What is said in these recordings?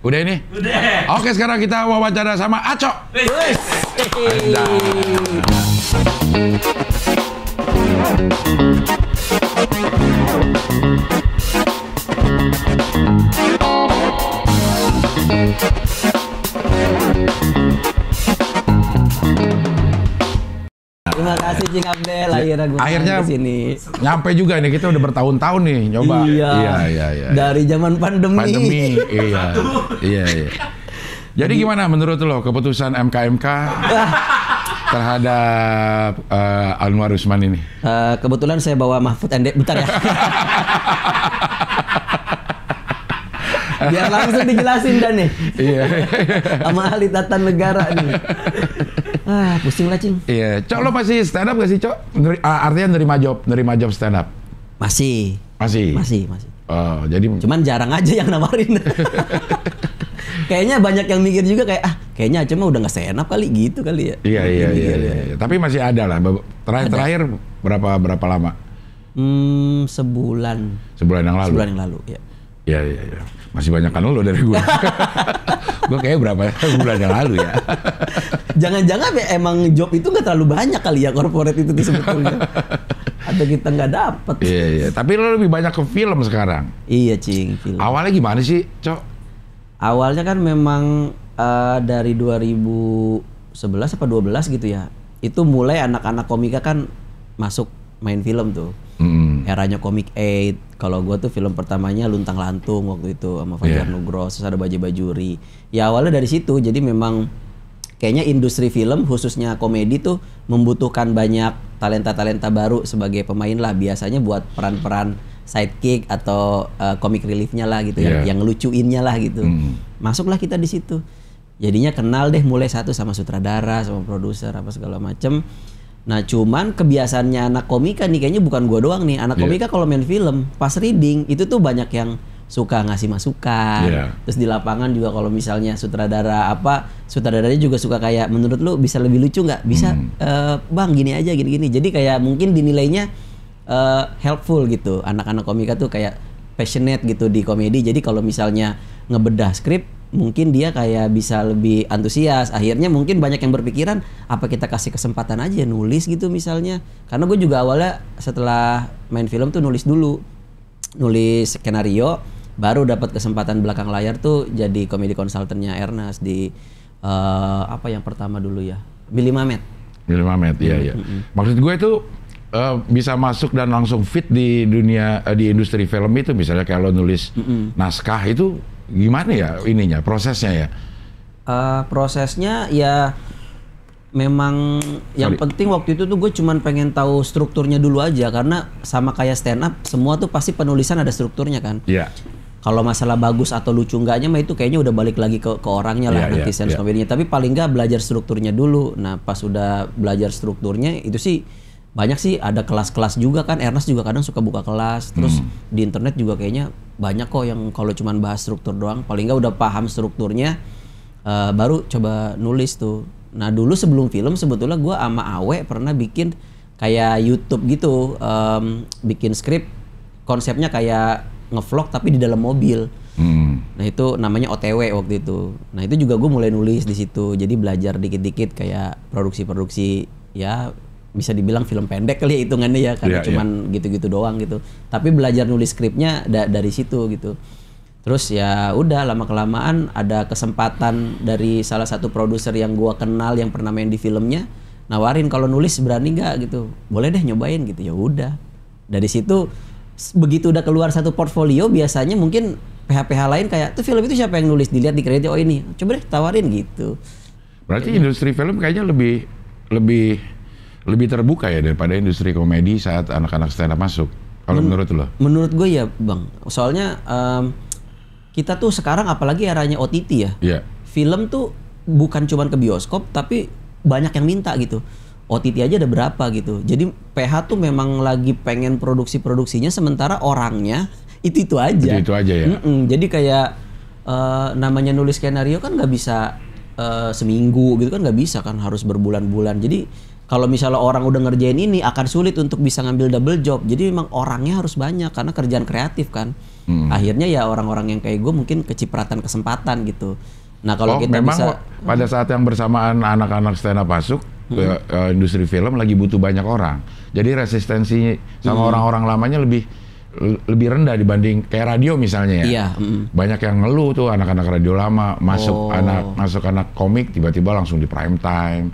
Udah ini? Udah. Oke, sekarang kita wawancara sama Aco. Terima kasih Cing Abdel, akhirnya kesini. Nyampe juga nih, kita udah bertahun-tahun nih nyoba. Iya. Dari zaman pandemi. Iya. Jadi gimana menurut lo keputusan MK terhadap Anwar Usman ini? Kebetulan saya bawa Mahfud MD, bentar ya. Biar langsung dijelasin dan nih. Iya. Sama ahli tata negara nih. Pusing lah Cing. Iya, Cok lo pasti stand up gak sih Cok? Artinya nerima job stand up? Masih. Oh, jadi cuman jarang aja yang nawarin. Kayaknya banyak yang mikir juga kayak kayaknya cuma udah nggak stand up kali gitu kali ya. Iya. Tapi masih ada lah. Terakhir berapa lama? Sebulan yang lalu ya. Iya. Masih banyak kan lo dari gue. Gue kayak berapa bulan yang lalu ya. Jangan-jangan emang job itu nggak terlalu banyak kali ya corporate itu sebetulnya. Atau kita nggak dapet. Iya. Tapi lo lebih banyak ke film sekarang. Iya Cing, film. Awalnya gimana sih, Cok? Awalnya kan memang dari 2011 apa 12 gitu ya. Itu mulai anak-anak komika kan masuk main film tuh. Eranya Komik 8. Kalau gue tuh film pertamanya Luntang Lantung waktu itu sama Fajar Nugros, terus ada Baja Bajuri. Ya awalnya dari situ. Jadi memang kayaknya industri film khususnya komedi tuh membutuhkan banyak talenta-talenta baru sebagai pemain lah. Biasanya buat peran-peran sidekick atau comic reliefnya lah gitu, yang ngelucuinnya lah gitu. Masuklah kita di situ. Jadinya kenal deh mulai satu sama sutradara, sama produser apa segala macem. Nah cuman kebiasaannya anak komika nih kayaknya bukan gua doang nih. Anak komika kalau main film pas reading itu tuh banyak yang suka ngasih masukan. Terus di lapangan juga kalau misalnya sutradaranya juga suka kayak menurut lu bisa lebih lucu nggak? Bisa bang gini aja gini-gini. Jadi kayak mungkin dinilainya helpful gitu. Anak-anak komika tuh kayak passionate gitu di komedi. Jadi kalau misalnya ngebedah skrip mungkin dia kayak bisa lebih antusias. Akhirnya mungkin banyak yang berpikiran apa kita kasih kesempatan aja nulis gitu misalnya. Karena gue juga awalnya setelah main film tuh nulis skenario, baru dapat kesempatan belakang layar tuh jadi komedi konsultannya Ernest di yang pertama dulu ya, Billy Mamet. Iya. Maksud gue itu bisa masuk dan langsung fit di dunia di industri film itu, misalnya kalau nulis naskah itu gimana ya prosesnya ya? Prosesnya ya memang yang penting waktu itu tuh gue cuman pengen tahu strukturnya dulu aja, karena sama kayak stand up semua tuh pasti penulisan ada strukturnya kan. Iya. Kalau masalah bagus atau lucu enggaknya mah itu kayaknya udah balik lagi ke orangnya lah, nanti sense komedinya. Tapi paling nggak belajar strukturnya dulu. Nah pas udah belajar strukturnya itu sih banyak sih, ada kelas-kelas juga kan. Ernest juga kadang suka buka kelas. Terus di internet juga kayaknya banyak kok yang kalau cuman bahas struktur doang. Paling nggak udah paham strukturnya baru coba nulis tuh. Nah dulu sebelum film sebetulnya gue sama Awe pernah bikin kayak YouTube gitu, bikin skrip konsepnya kayak ngevlog tapi di dalam mobil. Nah itu namanya OTW waktu itu. Nah itu juga gue mulai nulis di situ. Jadi belajar dikit-dikit kayak produksi ya bisa dibilang film pendek kali ya hitungannya ya, karena cuman gitu-gitu doang gitu. Tapi belajar nulis skripnya dari situ gitu. Terus ya udah lama-kelamaan ada kesempatan dari salah satu produser yang gua kenal yang pernah main di filmnya, nawarin kalau nulis berani nggak gitu. Boleh deh nyobain gitu. Ya udah. Dari situ begitu udah keluar satu portfolio, biasanya mungkin PH-PH lain kayak tuh film itu siapa yang nulis, dilihat di kredit, oh ini coba deh tawarin gitu. Berarti industri film kayaknya lebih terbuka ya daripada industri komedi saat anak-anak stand up masuk. Kalau menurut lo? Menurut gue ya bang, soalnya kita tuh sekarang apalagi eranya OTT ya. Film tuh bukan cuman ke bioskop tapi banyak yang minta gitu. OTT aja ada berapa gitu. Jadi PH tuh memang lagi pengen produksinya, sementara orangnya itu aja. Itu aja ya. Jadi kayak namanya nulis skenario kan nggak bisa seminggu gitu kan, nggak bisa kan, harus berbulan-bulan. Jadi kalau misalnya orang udah ngerjain ini akan sulit untuk bisa ngambil double job. Jadi memang orangnya harus banyak karena kerjaan kreatif kan. Akhirnya ya orang-orang yang kayak gue mungkin kecipratan kesempatan gitu. Nah kalau kita memang bisa pada saat yang bersamaan anak-anak stand up masuk ke industri film lagi butuh banyak orang. Jadi resistensi sama orang-orang lamanya lebih rendah dibanding kayak radio misalnya ya. Iya. Banyak yang ngeluh tuh anak-anak radio lama masuk anak komik tiba-tiba langsung di prime time.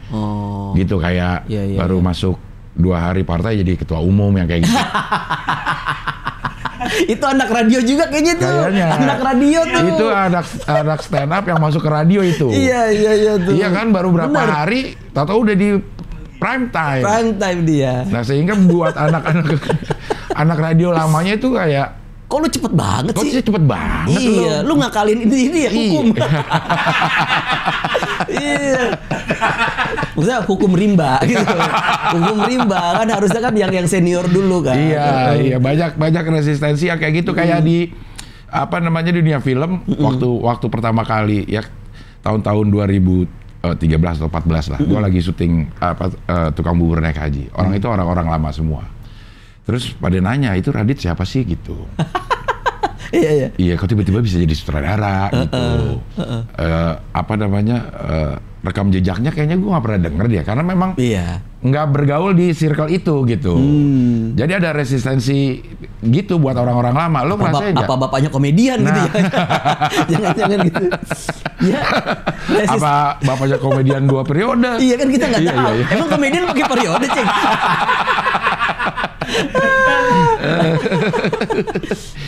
Gitu kayak baru masuk 2 hari partai jadi ketua umum yang kayak gitu. Itu anak radio juga kayaknya tuh. Kayaknya. Anak radio tuh. Itu anak stand up yang masuk ke radio itu. Iya tuh. Iya kan baru berapa hari tahu udah di prime time. Prime time dia. Nah sehingga buat anak radio lamanya itu kayak kok lu cepet banget sih? Kok cepet banget lu ngakalin ini ya hukum. Iya. Maksudnya hukum rimba gitu. Hukum rimba kan harusnya kan yang senior dulu kan. Iya banyak resistensi yang kayak gitu kayak di dunia film waktu pertama kali ya tahun-tahun 2013 atau 14 lah. Gua lagi syuting tukang bubur naik haji. Orang itu orang-orang lama semua. Terus pada nanya, itu Radit siapa sih gitu? Iya. Iya, kok tiba-tiba bisa jadi sutradara gitu. Rekam jejaknya kayaknya gue nggak pernah denger dia, karena memang nggak bergaul di circle itu gitu. Jadi ada resistensi gitu buat orang-orang lama. Lo ngerasain nggak? Apa bapaknya komedian gitu ya? Jangan-jangan gitu. Ya. Apa bapaknya komedian 2 periode? Iya kan kita nggak tahu. Iya. Emang komedian pakai periode, Ceng?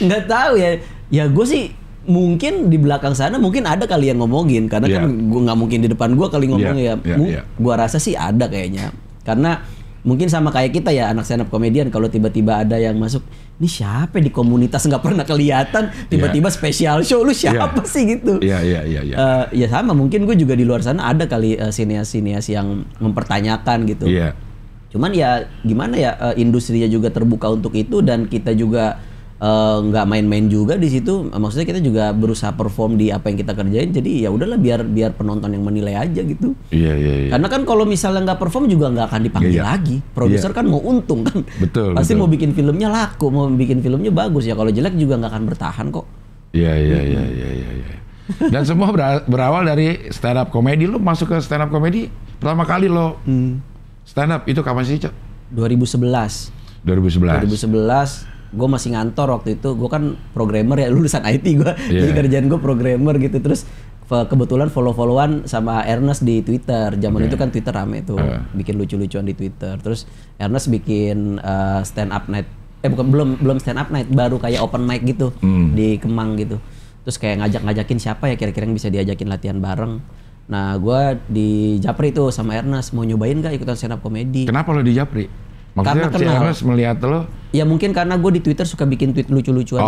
Nggak tahu ya. Ya gue sih mungkin di belakang sana mungkin ada kali yang ngomongin karena kan gue nggak mungkin di depan gue kali ngomongnya. Gue rasa sih ada kayaknya karena mungkin sama kayak kita ya anak stand up komedian kalau tiba-tiba ada yang masuk ini siapa di komunitas nggak pernah kelihatan tiba-tiba special show lu siapa sih gitu. Ya sama mungkin gue juga di luar sana ada kali sinias-sinias yang mempertanyakan gitu. Cuman ya gimana ya industrinya juga terbuka untuk itu dan kita juga nggak main-main juga di situ. Maksudnya kita juga berusaha perform di apa yang kita kerjain. Jadi ya udahlah biar penonton yang menilai aja gitu. Iya. Karena kan kalau misalnya nggak perform juga nggak akan dipanggil lagi. Produser kan mau untung kan. Betul. Pasti mau bikin filmnya laku, mau bikin filmnya bagus ya. Kalau jelek juga nggak akan bertahan kok. Iya. Dan semua berawal dari stand up komedi. Lu masuk ke stand up komedi pertama kali lo. Stand up itu kapan sih, Cok? 2011. Gue masih ngantor waktu itu. Gue kan programmer ya, lulusan IT gue. Jadi kerjaan gue programmer gitu. Terus kebetulan follow-followan sama Ernest di Twitter. Zaman itu kan Twitter rame tuh, bikin lucu-lucuan di Twitter. Terus Ernest bikin stand up night. Belum stand up night, baru kayak open mic gitu di Kemang gitu. Terus kayak ngajak-ngajakin siapa ya kira-kira yang bisa diajakin latihan bareng. Nah, gue di Japri tuh sama Ernest, mau nyobain gak ikutan stand up komedi? Kenapa lo di Japri? Maksudnya si Ernest melihat lo? Ya mungkin karena gue di Twitter suka bikin tweet lucu-lucuan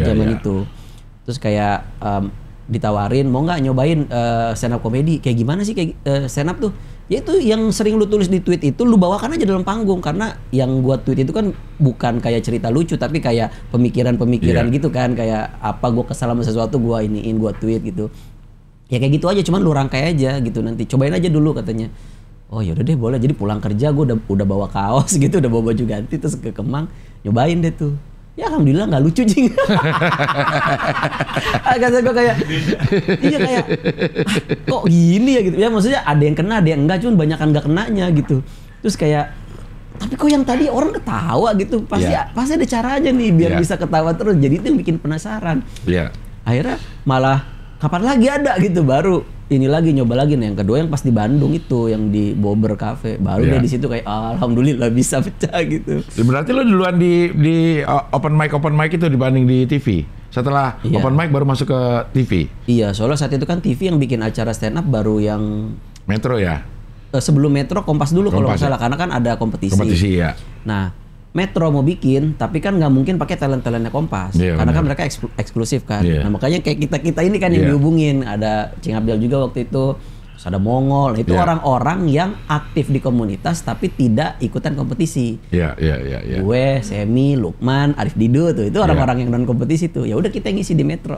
zaman itu. Terus kayak ditawarin, mau gak nyobain stand up komedi? Kayak gimana sih kayak stand up tuh? Ya itu yang sering lu tulis di tweet itu, lu bawakan aja dalam panggung. Karena yang gue tweet itu kan bukan kayak cerita lucu, tapi kayak pemikiran-pemikiran gitu kan. Kayak apa gue kesal sama sesuatu, gue gue tweet gitu. Ya kayak gitu aja, cuman lu rangkai aja gitu nanti. Cobain aja dulu katanya. Oh yaudah deh boleh. Jadi pulang kerja gue udah bawa kaos gitu, udah bawa baju ganti terus ke Kemang nyobain deh tuh. Ya alhamdulillah nggak lucu Jing. Kata gue kayak kok gini ya gitu. Ya maksudnya ada yang kena, ada yang enggak, cuman banyakan nggak kenanya gitu. Terus kayak tapi kok yang tadi orang ketawa gitu. Pasti ada caranya nih biar bisa ketawa terus. Jadi itu yang bikin penasaran. Akhirnya malah kapan lagi ada gitu, baru ini lagi nyoba lagi. Nah yang kedua yang pas di Bandung itu yang di Bobber Cafe, baru deh di situ kayak alhamdulillah bisa pecah gitu. Berarti lo duluan di open mic itu dibanding di TV. Setelah open mic baru masuk ke TV. Iya, soalnya saat itu kan TV yang bikin acara stand up baru yang Metro ya. Sebelum Metro Kompas dulu kalau nggak salah, karena kan ada kompetisi. Kompetisi ya. Nah Metro mau bikin, tapi kan nggak mungkin pakai talent-talentnya Kompas, karena kan mereka eksklusif kan. Nah makanya kayak kita ini kan yang dihubungin, ada Cing Abdel juga waktu itu, terus ada Mongol, itu orang-orang yang aktif di komunitas tapi tidak ikutan kompetisi. Gue, Semi, Lukman, Arif Dido tuh, itu orang-orang yang non kompetisi tuh. Ya udah kita ngisi di Metro.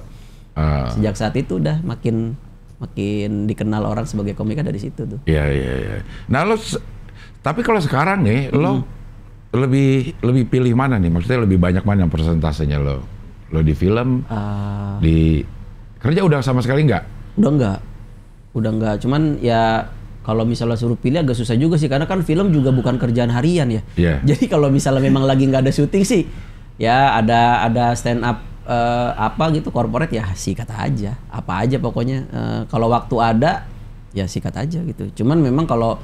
Sejak saat itu udah makin dikenal orang sebagai komika dari situ tuh. Nah lo Tapi kalau sekarang nih, lo lebih pilih mana nih? Maksudnya lebih banyak mana persentasenya lo di film, di kerja udah sama sekali nggak? Udah enggak. Cuman ya kalau misalnya suruh pilih agak susah juga sih, karena kan film juga bukan kerjaan harian ya. Yeah. Jadi kalau misalnya memang lagi nggak ada syuting sih, ya ada stand up apa gitu corporate ya sikat aja, apa aja pokoknya. Kalau waktu ada ya sikat aja gitu. Cuman memang kalau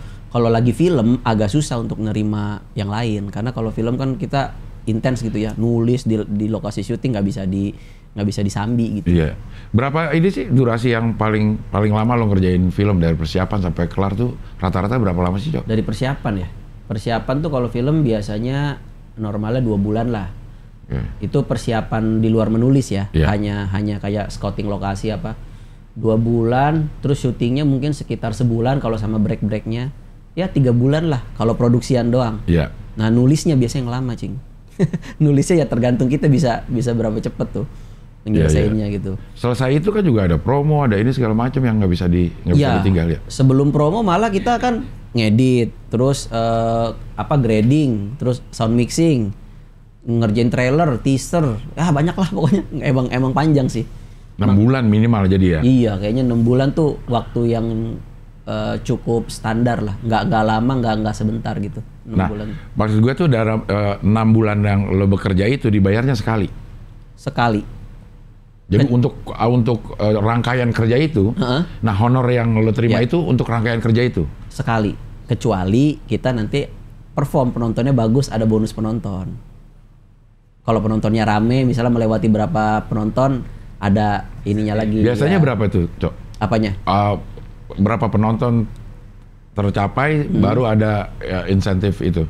lagi film agak susah untuk nerima yang lain, karena kalau film kan kita intens gitu ya, nulis di lokasi syuting nggak bisa disambi gitu. Iya. Berapa ini sih durasi yang paling lama lo ngerjain film dari persiapan sampai kelar tuh rata-rata berapa lama sih, Cok? Dari persiapan ya. Persiapan tuh kalau film biasanya normalnya 2 bulan lah. Itu persiapan di luar menulis ya. Hanya kayak scouting lokasi apa. 2 bulan, terus syutingnya mungkin sekitar sebulan kalau sama break-breaknya. Ya 3 bulan lah kalau produksian doang. Iya. Nah nulisnya biasanya yang lama, Cing. Nulisnya ya tergantung kita bisa berapa cepet tuh menyelesainya gitu. Selesai itu kan juga ada promo, ada ini segala macam yang nggak bisa ditinggal ya. Sebelum promo malah kita kan ngedit, terus grading, terus sound mixing, ngerjain trailer, teaser, banyak lah pokoknya. Emang panjang sih. 6 bulan minimal jadi ya. Iya, kayaknya 6 bulan tuh waktu yang cukup standar lah, nggak lama, nggak sebentar gitu. 6 bulan. Maksud gue tuh dalam 6 bulan yang lo bekerja itu dibayarnya sekali. Jadi untuk rangkaian kerja itu, nah honor yang lo terima itu untuk rangkaian kerja itu sekali. Kecuali kita nanti perform, penontonnya bagus, ada bonus penonton. Kalau penontonnya rame, misalnya melewati berapa penonton, ada ininya lagi. Biasanya berapa tuh, Cok? Apanya? Berapa penonton tercapai baru ada insentif itu?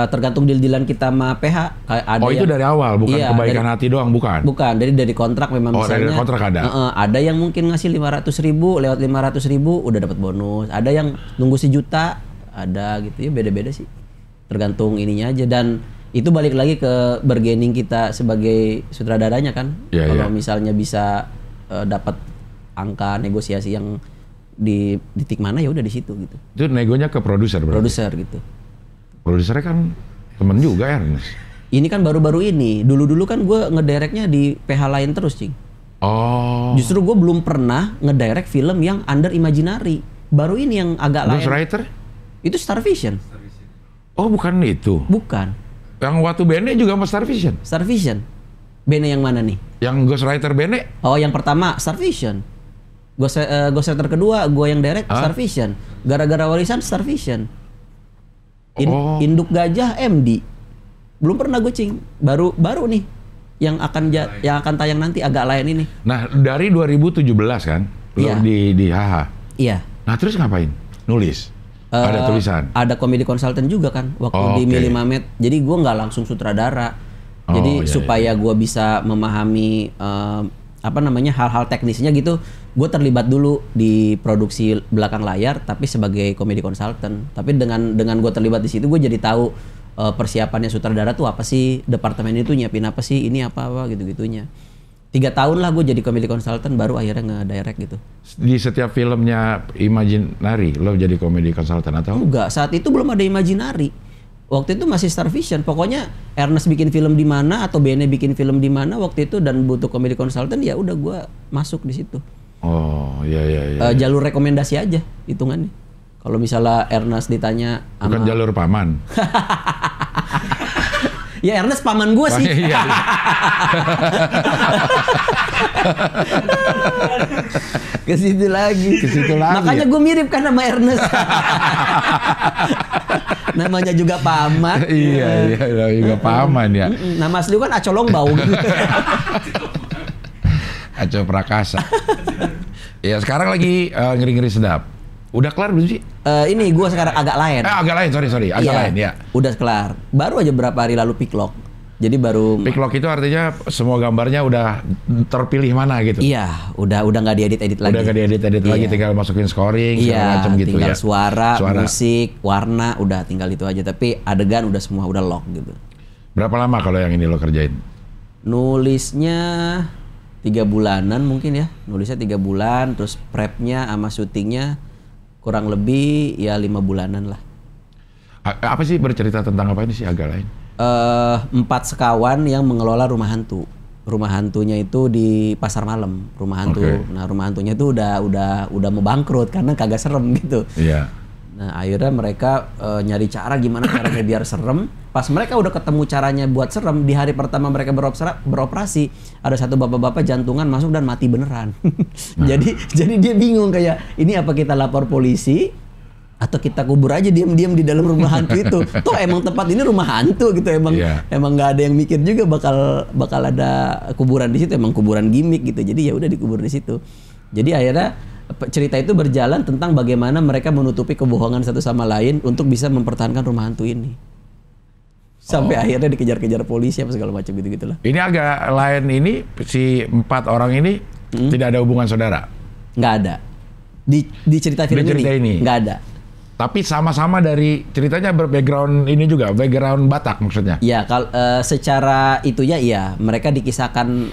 Tergantung deal-dealan kita sama PH. Ada itu dari awal, bukan kebaikan hati doang, bukan? Bukan, dari kontrak memang misalnya. Dari kontrak ada? Ada yang mungkin ngasih 500.000, lewat 500.000 udah dapat bonus. Ada yang nunggu 1 juta, ada gitu ya, beda-beda sih. Tergantung ininya aja, dan itu balik lagi ke bargaining kita sebagai sutradaranya kan. Kalau misalnya bisa dapat angka negosiasi yang di titik mana ya udah di situ gitu. Itu negonya ke produser berarti? Produser gitu. Produsernya kan temen juga Ernest. Ini kan baru-baru ini. Dulu kan gue ngedirectnya di PH lain terus, Cing. Oh. Justru gue belum pernah ngedirect film yang under imaginary. Baru ini yang agak lain. Ghostwriter? Itu Starvision. Oh, bukan itu? Bukan. Yang Watu Bene juga sama Starvision? Starvision. Bene yang mana nih? Yang Ghostwriter Bene? Oh, yang pertama Starvision. Ghostwriter kedua gue yang direct Starvision. Gara-gara warisan Starvision. Induk Gajah MD. Belum pernah gue, Cing. Baru nih yang akan tayang nanti agak lain ini. Nah, dari 2017 kan lo di HH. Iya. Nah, terus ngapain? Nulis. Ada tulisan. Ada komedi konsultan juga kan waktu di Mili Mamet. Jadi gue nggak langsung sutradara. Jadi supaya gue bisa memahami hal-hal teknisnya gitu, gue terlibat dulu di produksi belakang layar, tapi sebagai komedi konsultan. Tapi dengan gue terlibat di situ, gue jadi tahu persiapannya sutradara tuh apa sih, departemen itu nyiapin apa sih, ini apa gitu-gitunya. 3 tahun lah gue jadi komedi konsultan, baru akhirnya nge-direct gitu. Di setiap filmnya Imaginary, lo jadi komedi konsultan atau? Enggak, saat itu belum ada Imaginary. Waktu itu masih Starvision. Pokoknya Ernest bikin film di mana atau Bene bikin film di mana waktu itu dan butuh komedi konsultan, ya udah gue masuk di situ. Oh, iya. Jalur rekomendasi aja hitungannya. Kalau misalnya Ernest ditanya bukan jalur paman. Ya Ernest paman gue sih. Iya. Ke situ lagi. Makanya gue mirip kan sama Ernest. Namanya juga paman. Iya, juga paman ya. Nama asli kan Acolong Bau gitu. Aco Prakasa. Ya sekarang lagi ngeri-ngeri sedap. Udah kelar belum sih? Ini gue sekarang agak lain. Agak lain, sorry. Agak lain ya. Udah kelar. Baru aja berapa hari lalu pick-lock. Jadi baru pick-lock itu artinya semua gambarnya udah terpilih mana gitu. Iya, udah nggak diedit lagi. Udah nggak diedit lagi, tinggal masukin scoring segala macam gitu tinggal ya. Suara, musik, warna, udah tinggal itu aja. Tapi adegan udah semua udah lock gitu. Berapa lama kalau yang ini lo kerjain? Nulisnya 3 bulanan mungkin ya. Nulisnya 3 bulan, terus prepnya sama syutingnya kurang lebih ya 5 bulanan lah. Apa sih bercerita tentang apa ini sih agak lain? 4 sekawan yang mengelola rumah hantu. Rumah hantunya itu di pasar malam, rumah hantu. Oke. Nah, rumah hantunya itu udah mau bangkrut karena kagak serem gitu. Iya. Nah, akhirnya mereka nyari cara gimana caranya biar serem. Pas mereka udah ketemu caranya buat serem, di hari pertama mereka beroperasi, ada satu bapak-bapak jantungan masuk dan mati beneran. Jadi dia bingung kayak, ini apa kita lapor polisi atau kita kubur aja diam-diam di dalam rumah hantu itu. Toh emang tempat ini rumah hantu gitu, emang nggak ada yang mikir juga bakal ada kuburan di situ, emang kuburan gimmick gitu. Jadi ya udah dikubur di situ. Jadi akhirnya cerita itu berjalan tentang bagaimana mereka menutupi kebohongan satu sama lain untuk bisa mempertahankan rumah hantu ini. Sampai akhirnya dikejar-kejar polisi apa segala macam gitu-gitulah. Ini agak lain ini, si 4 orang ini tidak ada hubungan saudara? Nggak ada. Di cerita film ini nggak ada. Tapi sama-sama dari ceritanya berbackground ini juga, background Batak maksudnya? Ya, secara itunya iya. Mereka dikisahkan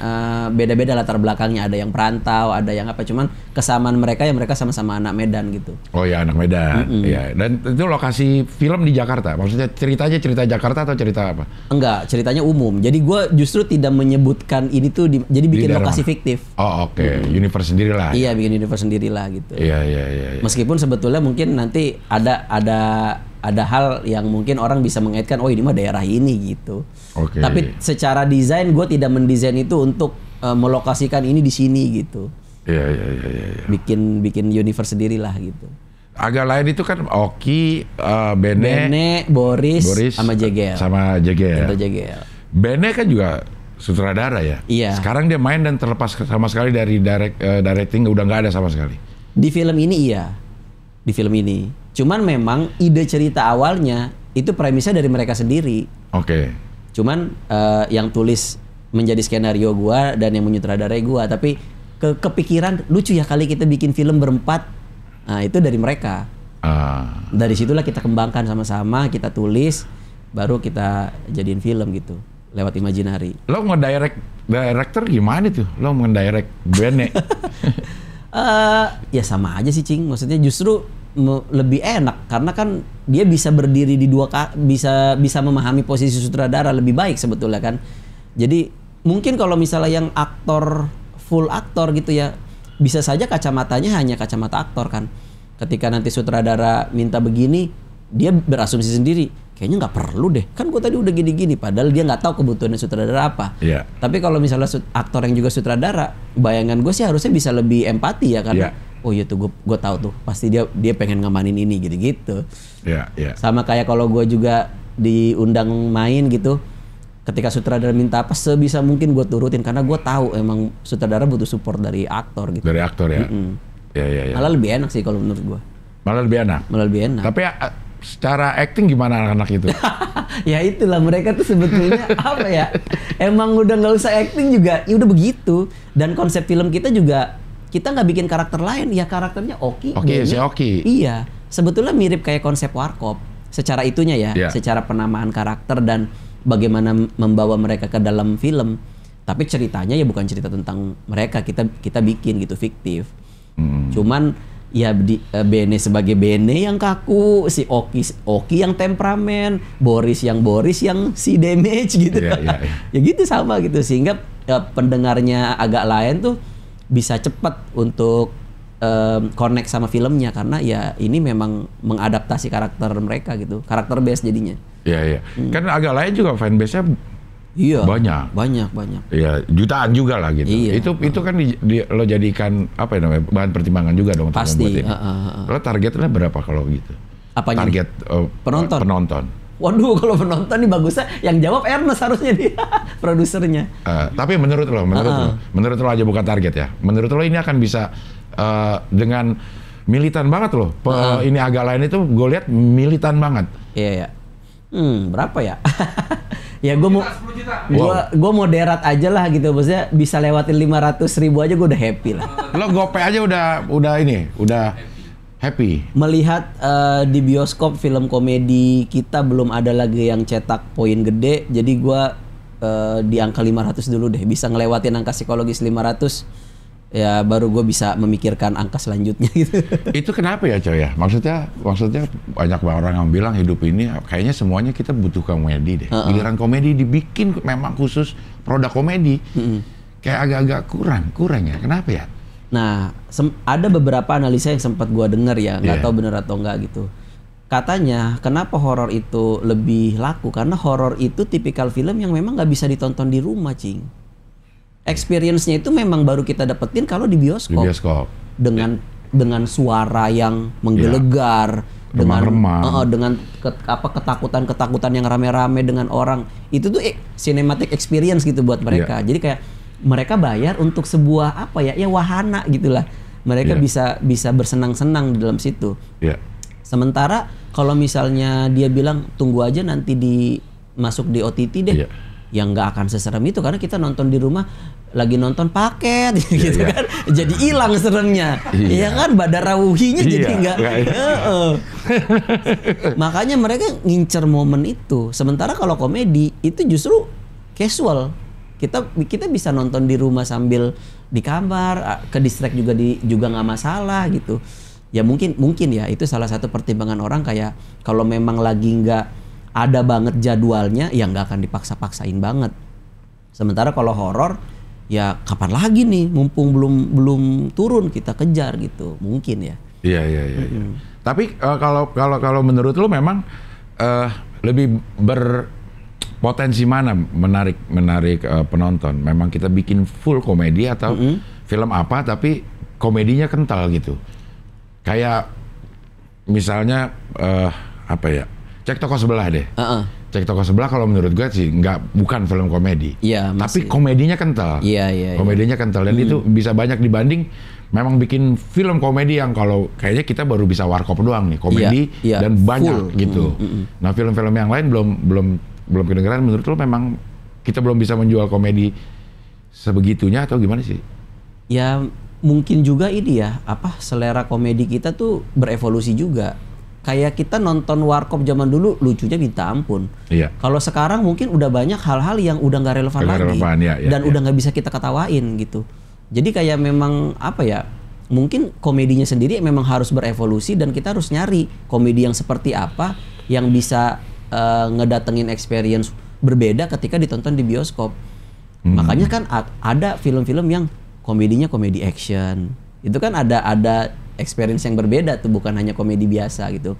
beda-beda latar belakangnya. Ada yang perantau, ada yang apa. Cuman kesamaan mereka ya mereka sama-sama anak Medan gitu. Oh ya, anak Medan. Ya. Dan itu lokasi film di Jakarta? Maksudnya ceritanya cerita Jakarta atau cerita apa? Enggak, ceritanya umum. Jadi gue justru tidak menyebutkan ini tuh, jadi bikin lokasi fiktif. Oh oke, universe sendirilah. Iya, bikin universe sendirilah gitu. Iya. Meskipun sebetulnya mungkin nanti ada hal yang mungkin orang bisa mengaitkan, oh ini mah daerah ini gitu. Oke. Tapi secara desain gue tidak mendesain itu untuk melokasikan ini di sini gitu. Iya. Bikin universe sendirilah gitu. Agak lain itu kan Oki, Bene, Boris sama Jegel. Jegel. Bene kan juga sutradara ya. Iya. Sekarang dia main dan terlepas sama sekali dari directing, udah nggak ada sama sekali. Di film ini iya. Di film ini. Cuman memang ide cerita awalnya itu premisnya dari mereka sendiri. Oke. Cuman yang tulis menjadi skenario gua dan yang menyutradarai gua, tapi kepikiran lucu ya kali kita bikin film berempat. Nah, itu dari mereka. Dari situlah kita kembangkan sama-sama, kita tulis, baru kita jadiin film gitu lewat Imaginary. Lo director gimana tuh? Lo ngedirect Bene? Ya sama aja sih, Cing. Maksudnya justru lebih enak karena kan dia bisa berdiri di bisa memahami posisi sutradara lebih baik sebetulnya kan. Jadi mungkin kalau misalnya yang full aktor gitu ya, bisa saja kacamatanya hanya kacamata aktor kan. Ketika nanti sutradara minta begini, dia berasumsi sendiri, kayaknya nggak perlu deh, kan gue tadi udah gini-gini, padahal dia nggak tahu kebutuhannya sutradara apa. Tapi kalau misalnya aktor yang juga sutradara, bayangan gue sih harusnya bisa lebih empati ya karena oh iya tuh gue tahu tuh pasti dia pengen ngamanin ini gitu-gitu. Sama kayak kalau gue juga diundang main gitu, ketika sutradara minta apa sebisa mungkin gue turutin karena gue tahu emang sutradara butuh support dari aktor gitu. Dari aktor ya. Ya. Malah lebih enak sih kalau menurut gue. Malah lebih enak. Tapi secara acting gimana anak itu? Ya itulah, mereka tuh sebetulnya apa ya? Emang udah nggak usah acting juga, ya udah begitu. Dan konsep film kita juga, kita nggak bikin karakter lain, ya karakternya Oki. Si Oki. Iya, sebetulnya mirip kayak konsep Warkop. Secara itunya ya, secara penamaan karakter dan bagaimana membawa mereka ke dalam film. Tapi ceritanya ya bukan cerita tentang mereka, kita bikin gitu, fiktif. Cuman ya Bene sebagai Bene yang kaku, si Oki yang temperamen, Boris yang si damage gitu. Ya gitu sama gitu, sehingga pendengarnya agak lain tuh bisa cepat untuk connect sama filmnya karena ya ini memang mengadaptasi karakter mereka gitu, karakter base jadinya. Iya. Kan agak lain juga fanbase-nya banyak. Iya, jutaan juga lah gitu. Iya. Itu kan lo jadikan apa ya namanya, bahan pertimbangan juga dong. Pasti. Lo targetnya berapa kalau gitu? Apanya? Target penonton. Waduh, kalau penonton nih bagusnya yang jawab Ernest harusnya dia, produsernya. Tapi menurut lo aja bukan target ya. Menurut lo ini akan bisa dengan militan banget loh. Ini agak lain itu gue lihat militan banget. Iya. Berapa ya? Ya gue mau moderat aja lah gitu, maksudnya bisa lewatin 500.000 aja gue udah happy lah. Lo gope aja udah happy. Melihat di bioskop film komedi kita belum ada lagi yang cetak poin gede, jadi gue di angka 500 dulu deh, bisa ngelewatin angka psikologis 500 ya baru gue bisa memikirkan angka selanjutnya gitu. Itu kenapa ya coy ya? Maksudnya banyak orang yang bilang hidup ini kayaknya semuanya kita butuh komedi deh. Giliran komedi dibikin memang khusus produk komedi. Kayak agak-agak kurang ya. Kenapa ya? Nah, ada beberapa analisa yang sempat gue dengar ya, nggak tahu bener atau enggak gitu. Katanya kenapa horor itu lebih laku? Karena horor itu tipikal film yang memang nggak bisa ditonton di rumah, Cing. Experience-nya itu memang baru kita dapetin kalau di bioskop. Di bioskop. Dengan suara yang menggelegar, dengan ketakutan yang rame-rame dengan orang. Itu tuh cinematic experience gitu buat mereka. Jadi kayak mereka bayar untuk sebuah wahana gitulah. Mereka bisa bersenang-senang di dalam situ. Sementara kalau misalnya dia bilang tunggu aja nanti masuk di OTT deh. Yang nggak akan seserem itu karena kita nonton di rumah lagi nonton paket gitu kan, jadi hilang seremnya, ya kan badar rawuhinya jadi nggak. Makanya mereka ngincer momen itu. Sementara kalau komedi itu justru casual, kita bisa nonton di rumah sambil di kamar, ke distract juga nggak masalah gitu. Ya mungkin ya itu salah satu pertimbangan orang kayak kalau memang lagi nggak ada banget jadwalnya ya nggak akan dipaksa-paksain banget. Sementara kalau horor ya kapan lagi nih mumpung belum turun kita kejar gitu mungkin ya. Iya. Tapi kalau menurut lu memang lebih berpotensi mana menarik penonton? Memang kita bikin full komedi atau film apa tapi komedinya kental gitu. Kayak misalnya Cek Toko Sebelah deh. Cek Toko Sebelah kalau menurut gue sih bukan film komedi. Iya, tapi komedinya kental. Iya. Komedinya kental dan itu bisa banyak dibanding memang bikin film komedi yang kalau kayaknya kita baru bisa warkop doang nih, komedi dan banyak full gitu. Nah, film-film yang lain belum kedengeran. Menurut lo memang kita belum bisa menjual komedi sebegitunya atau gimana sih? Ya, mungkin juga ini ya, selera komedi kita tuh berevolusi juga. Kayak kita nonton warkop zaman dulu lucunya minta ampun. Iya. Kalau sekarang mungkin udah banyak hal-hal yang udah nggak relevan lagi dan udah nggak bisa kita ketawain gitu. Jadi kayak memang mungkin komedinya sendiri memang harus berevolusi dan kita harus nyari komedi yang seperti apa yang bisa ngedatengin experience berbeda ketika ditonton di bioskop. Makanya kan ada film-film yang komedinya komedi action. Itu kan ada experience yang berbeda tuh, bukan hanya komedi biasa gitu.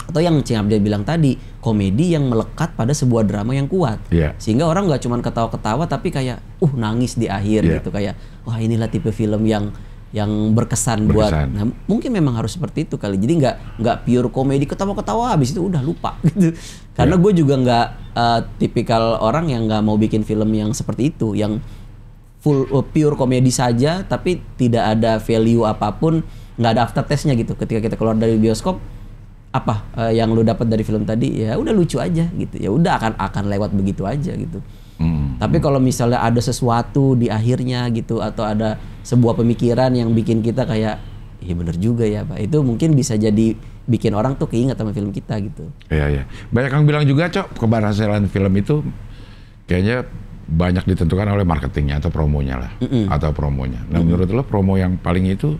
Atau yang Cing Abdel bilang tadi, komedi yang melekat pada sebuah drama yang kuat. Sehingga orang nggak cuma ketawa-ketawa tapi kayak nangis di akhir gitu, kayak wah inilah tipe film yang berkesan buat. Nah, mungkin memang harus seperti itu kali. Jadi nggak pure komedi ketawa-ketawa habis itu udah lupa gitu. Karena gue juga nggak tipikal orang yang nggak mau bikin film yang seperti itu, yang full pure komedi saja tapi tidak ada value apapun, nggak ada aftertaste-nya gitu. Ketika kita keluar dari bioskop, yang lu dapat dari film tadi ya udah lucu aja gitu. Ya udah akan lewat begitu aja gitu. Tapi kalau misalnya ada sesuatu di akhirnya gitu atau ada sebuah pemikiran yang bikin kita kayak iya bener juga ya Pak, itu mungkin bisa jadi bikin orang tuh keinget sama film kita gitu. Iya. Banyak yang bilang juga keberhasilan film itu kayaknya banyak ditentukan oleh marketingnya atau promonya lah. Nah menurut lo promo yang paling itu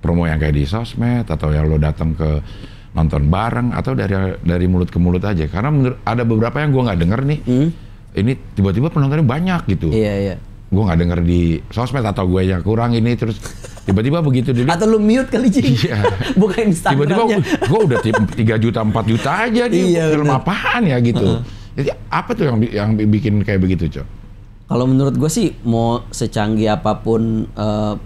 promo yang kayak di sosmed atau yang lo datang ke nonton bareng atau dari mulut ke mulut aja? Karena ada beberapa yang gue nggak denger nih. Ini tiba-tiba penontonnya banyak gitu. Iya. Gue nggak denger di sosmed atau gue yang kurang ini terus tiba-tiba begitu dulu. Atau lu mute kali Cing. Bukan Instagramnya. Tiba-tiba gue udah 3 juta 4 juta aja nih. Film apaan ya gitu. Jadi apa tuh yang bikin kayak begitu Cok? Kalau menurut gue sih mau secanggih apapun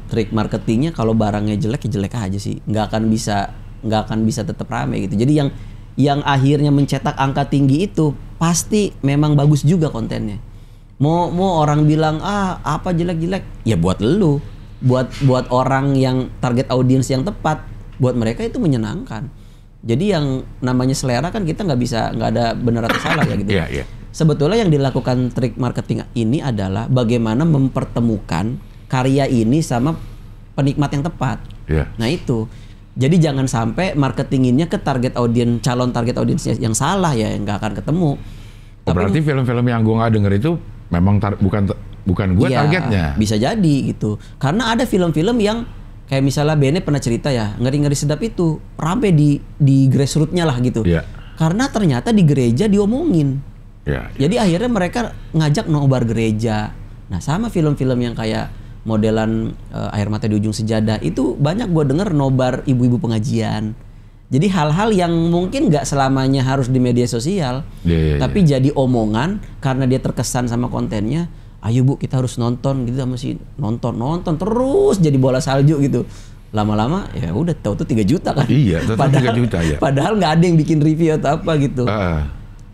trik marketingnya, kalau barangnya jelek ya jelek aja sih, nggak akan bisa tetap rame gitu. Jadi yang akhirnya mencetak angka tinggi itu pasti memang bagus juga kontennya. Mau orang bilang apa jelek-jelek, ya buat lu, buat orang yang target audiens yang tepat, buat mereka itu menyenangkan. Jadi yang namanya selera kan kita nggak ada benar atau salah ya gitu. Iya. Sebetulnya yang dilakukan trik marketing ini adalah bagaimana mempertemukan karya ini sama penikmat yang tepat. Nah itu. Jadi jangan sampai marketinginnya ke calon target audiensnya yang salah ya, yang nggak akan ketemu. Berarti film-film yang gue nggak denger itu memang bukan gue Iya, targetnya. Bisa jadi gitu. Karena ada film-film yang kayak misalnya Bene pernah cerita ya, Ngeri-Ngeri Sedap itu rame di grassroots-nya lah gitu. Iya. Karena ternyata di gereja diomongin. Ya, Jadi akhirnya mereka ngajak nobar gereja. Nah sama film-film yang kayak modelan Air Mata di Ujung Sejadah itu banyak gue denger nobar ibu-ibu pengajian. Jadi hal-hal yang mungkin nggak selamanya harus di media sosial, tapi jadi omongan karena dia terkesan sama kontennya. Ayo Bu, kita harus nonton gitu, sama si nonton terus jadi bola salju gitu. Lama-lama ya udah tahu tuh 3 juta kan. Iya, padahal 3 juta ya. Padahal nggak ada yang bikin review atau apa gitu.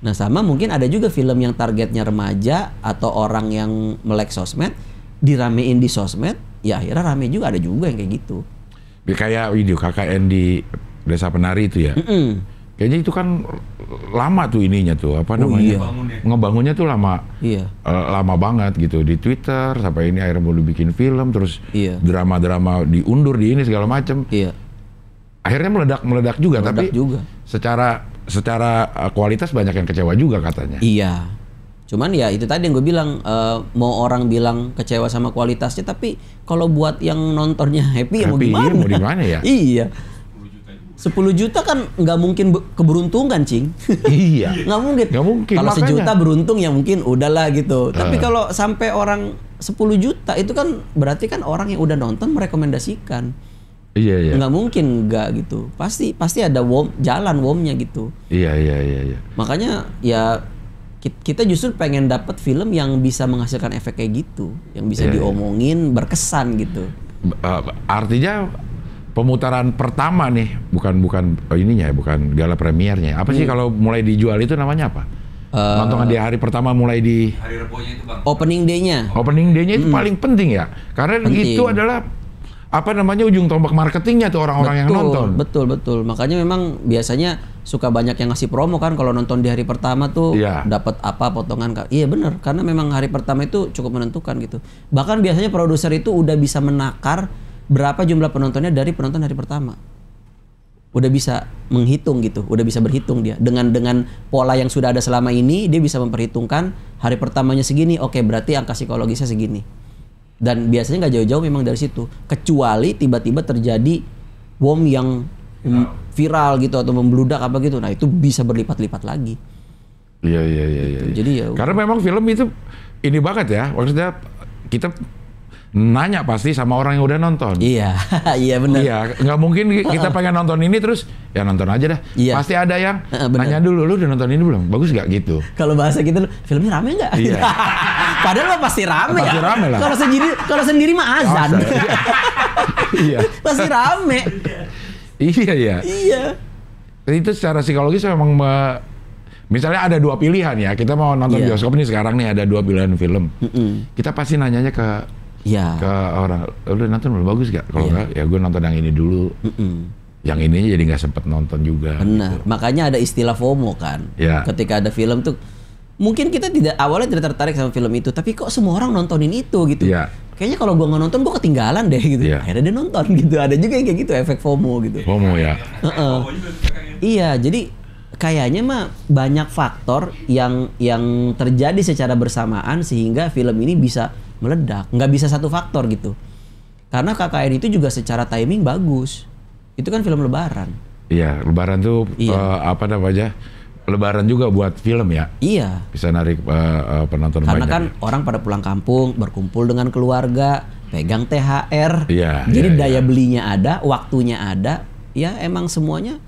Nah sama mungkin ada juga film yang targetnya remaja atau orang yang melek sosmed, diramein di sosmed, ya akhirnya rame juga, ada juga yang kayak gitu. Kayak video KKN di Desa Penari itu ya. Kayaknya itu kan lama tuh ininya tuh, apa namanya? Ngebangunnya tuh lama. Iya. Lama banget gitu di Twitter sampai ini akhirnya mau dibikin film, terus drama-drama diundur di ini segala macem. Iya. Akhirnya meledak juga, tapi juga. secara kualitas banyak yang kecewa juga katanya. Iya. Cuman ya itu tadi yang gue bilang, mau orang bilang kecewa sama kualitasnya, tapi kalau buat yang nontonnya happy ya mau gimana? Mau di mana ya? Iya. 10 juta kan nggak mungkin keberuntungan, Cing. Iya. Nggak mungkin. Kalau 1 juta beruntung ya mungkin udahlah gitu. Tapi kalau sampai orang 10 juta itu kan berarti kan orang yang udah nonton merekomendasikan. Iya. Nggak mungkin nggak gitu. Pasti ada jalan WOM-nya gitu. Iya. Makanya ya kita justru pengen dapat film yang bisa menghasilkan efek kayak gitu, yang bisa diomongin, berkesan gitu. Artinya pemutaran pertama nih, bukan ininya ya, bukan gala premiernya. Apa sih kalau mulai dijual itu namanya apa? Nonton di hari pertama mulai di hari Rebonya itu Bang. Opening day-nya. Opening day-nya itu paling penting ya. Karena itu adalah apa namanya ujung tombak marketingnya tuh orang-orang yang nonton. Betul. Makanya memang biasanya suka banyak yang ngasih promo kan kalau nonton di hari pertama tuh dapat apa potongan. Iya bener, karena memang hari pertama itu cukup menentukan gitu. Bahkan biasanya produser itu udah bisa menakar berapa jumlah penontonnya dari penonton hari pertama. Udah bisa menghitung gitu, udah bisa berhitung dia. Dengan pola yang sudah ada selama ini, dia bisa memperhitungkan hari pertamanya segini, oke berarti angka psikologisnya segini. Dan biasanya nggak jauh-jauh memang dari situ. Kecuali tiba-tiba terjadi WOM yang viral gitu atau membludak apa gitu. Nah itu bisa berlipat-lipat lagi. Iya. Gitu. Jadi ya. Karena memang film itu ini banget ya, maksudnya kita nanya pasti sama orang yang udah nonton. Iya, iya benar. Iya, nggak mungkin kita pengen nonton ini terus ya nonton aja dah. Iya. Pasti ada yang nanya dulu, lu udah nonton ini belum? Bagus nggak gitu? Kalau bahasa kita, filmnya rame nggak? Iya. Padahal mah pasti rame. Pasti rame lah. Kalau sendiri mah azan. Iya. Pasti rame. Iya. Itu secara psikologis memang misalnya ada 2 pilihan ya. Kita mau nonton bioskop nih sekarang nih ada 2 pilihan film. Kita pasti nanyanya ke orang, lu nonton belum, bagus gak? Kalau enggak, ya gue nonton yang ini dulu. Yang ini jadi nggak sempet nonton juga. Benar, gitu. Makanya ada istilah FOMO kan. Ketika ada film tuh, mungkin kita awalnya tidak tertarik sama film itu, tapi kok semua orang nontonin itu gitu. Kayaknya kalau gue nggak nonton, gue ketinggalan deh gitu. Akhirnya dia nonton gitu. Ada juga yang kayak gitu, efek FOMO gitu. FOMO ya. Iya, jadi kayaknya mah banyak faktor yang terjadi secara bersamaan sehingga film ini bisa meledak. Nggak bisa satu faktor gitu. Karena KKN itu juga secara timing bagus. Itu kan film Lebaran. Iya, Lebaran tuh apa namanya? Lebaran juga buat film ya. Iya. Bisa narik penonton karena banyak. Karena kan orang pada pulang kampung, berkumpul dengan keluarga, pegang THR. Jadi daya belinya ada, waktunya ada. Ya emang semuanya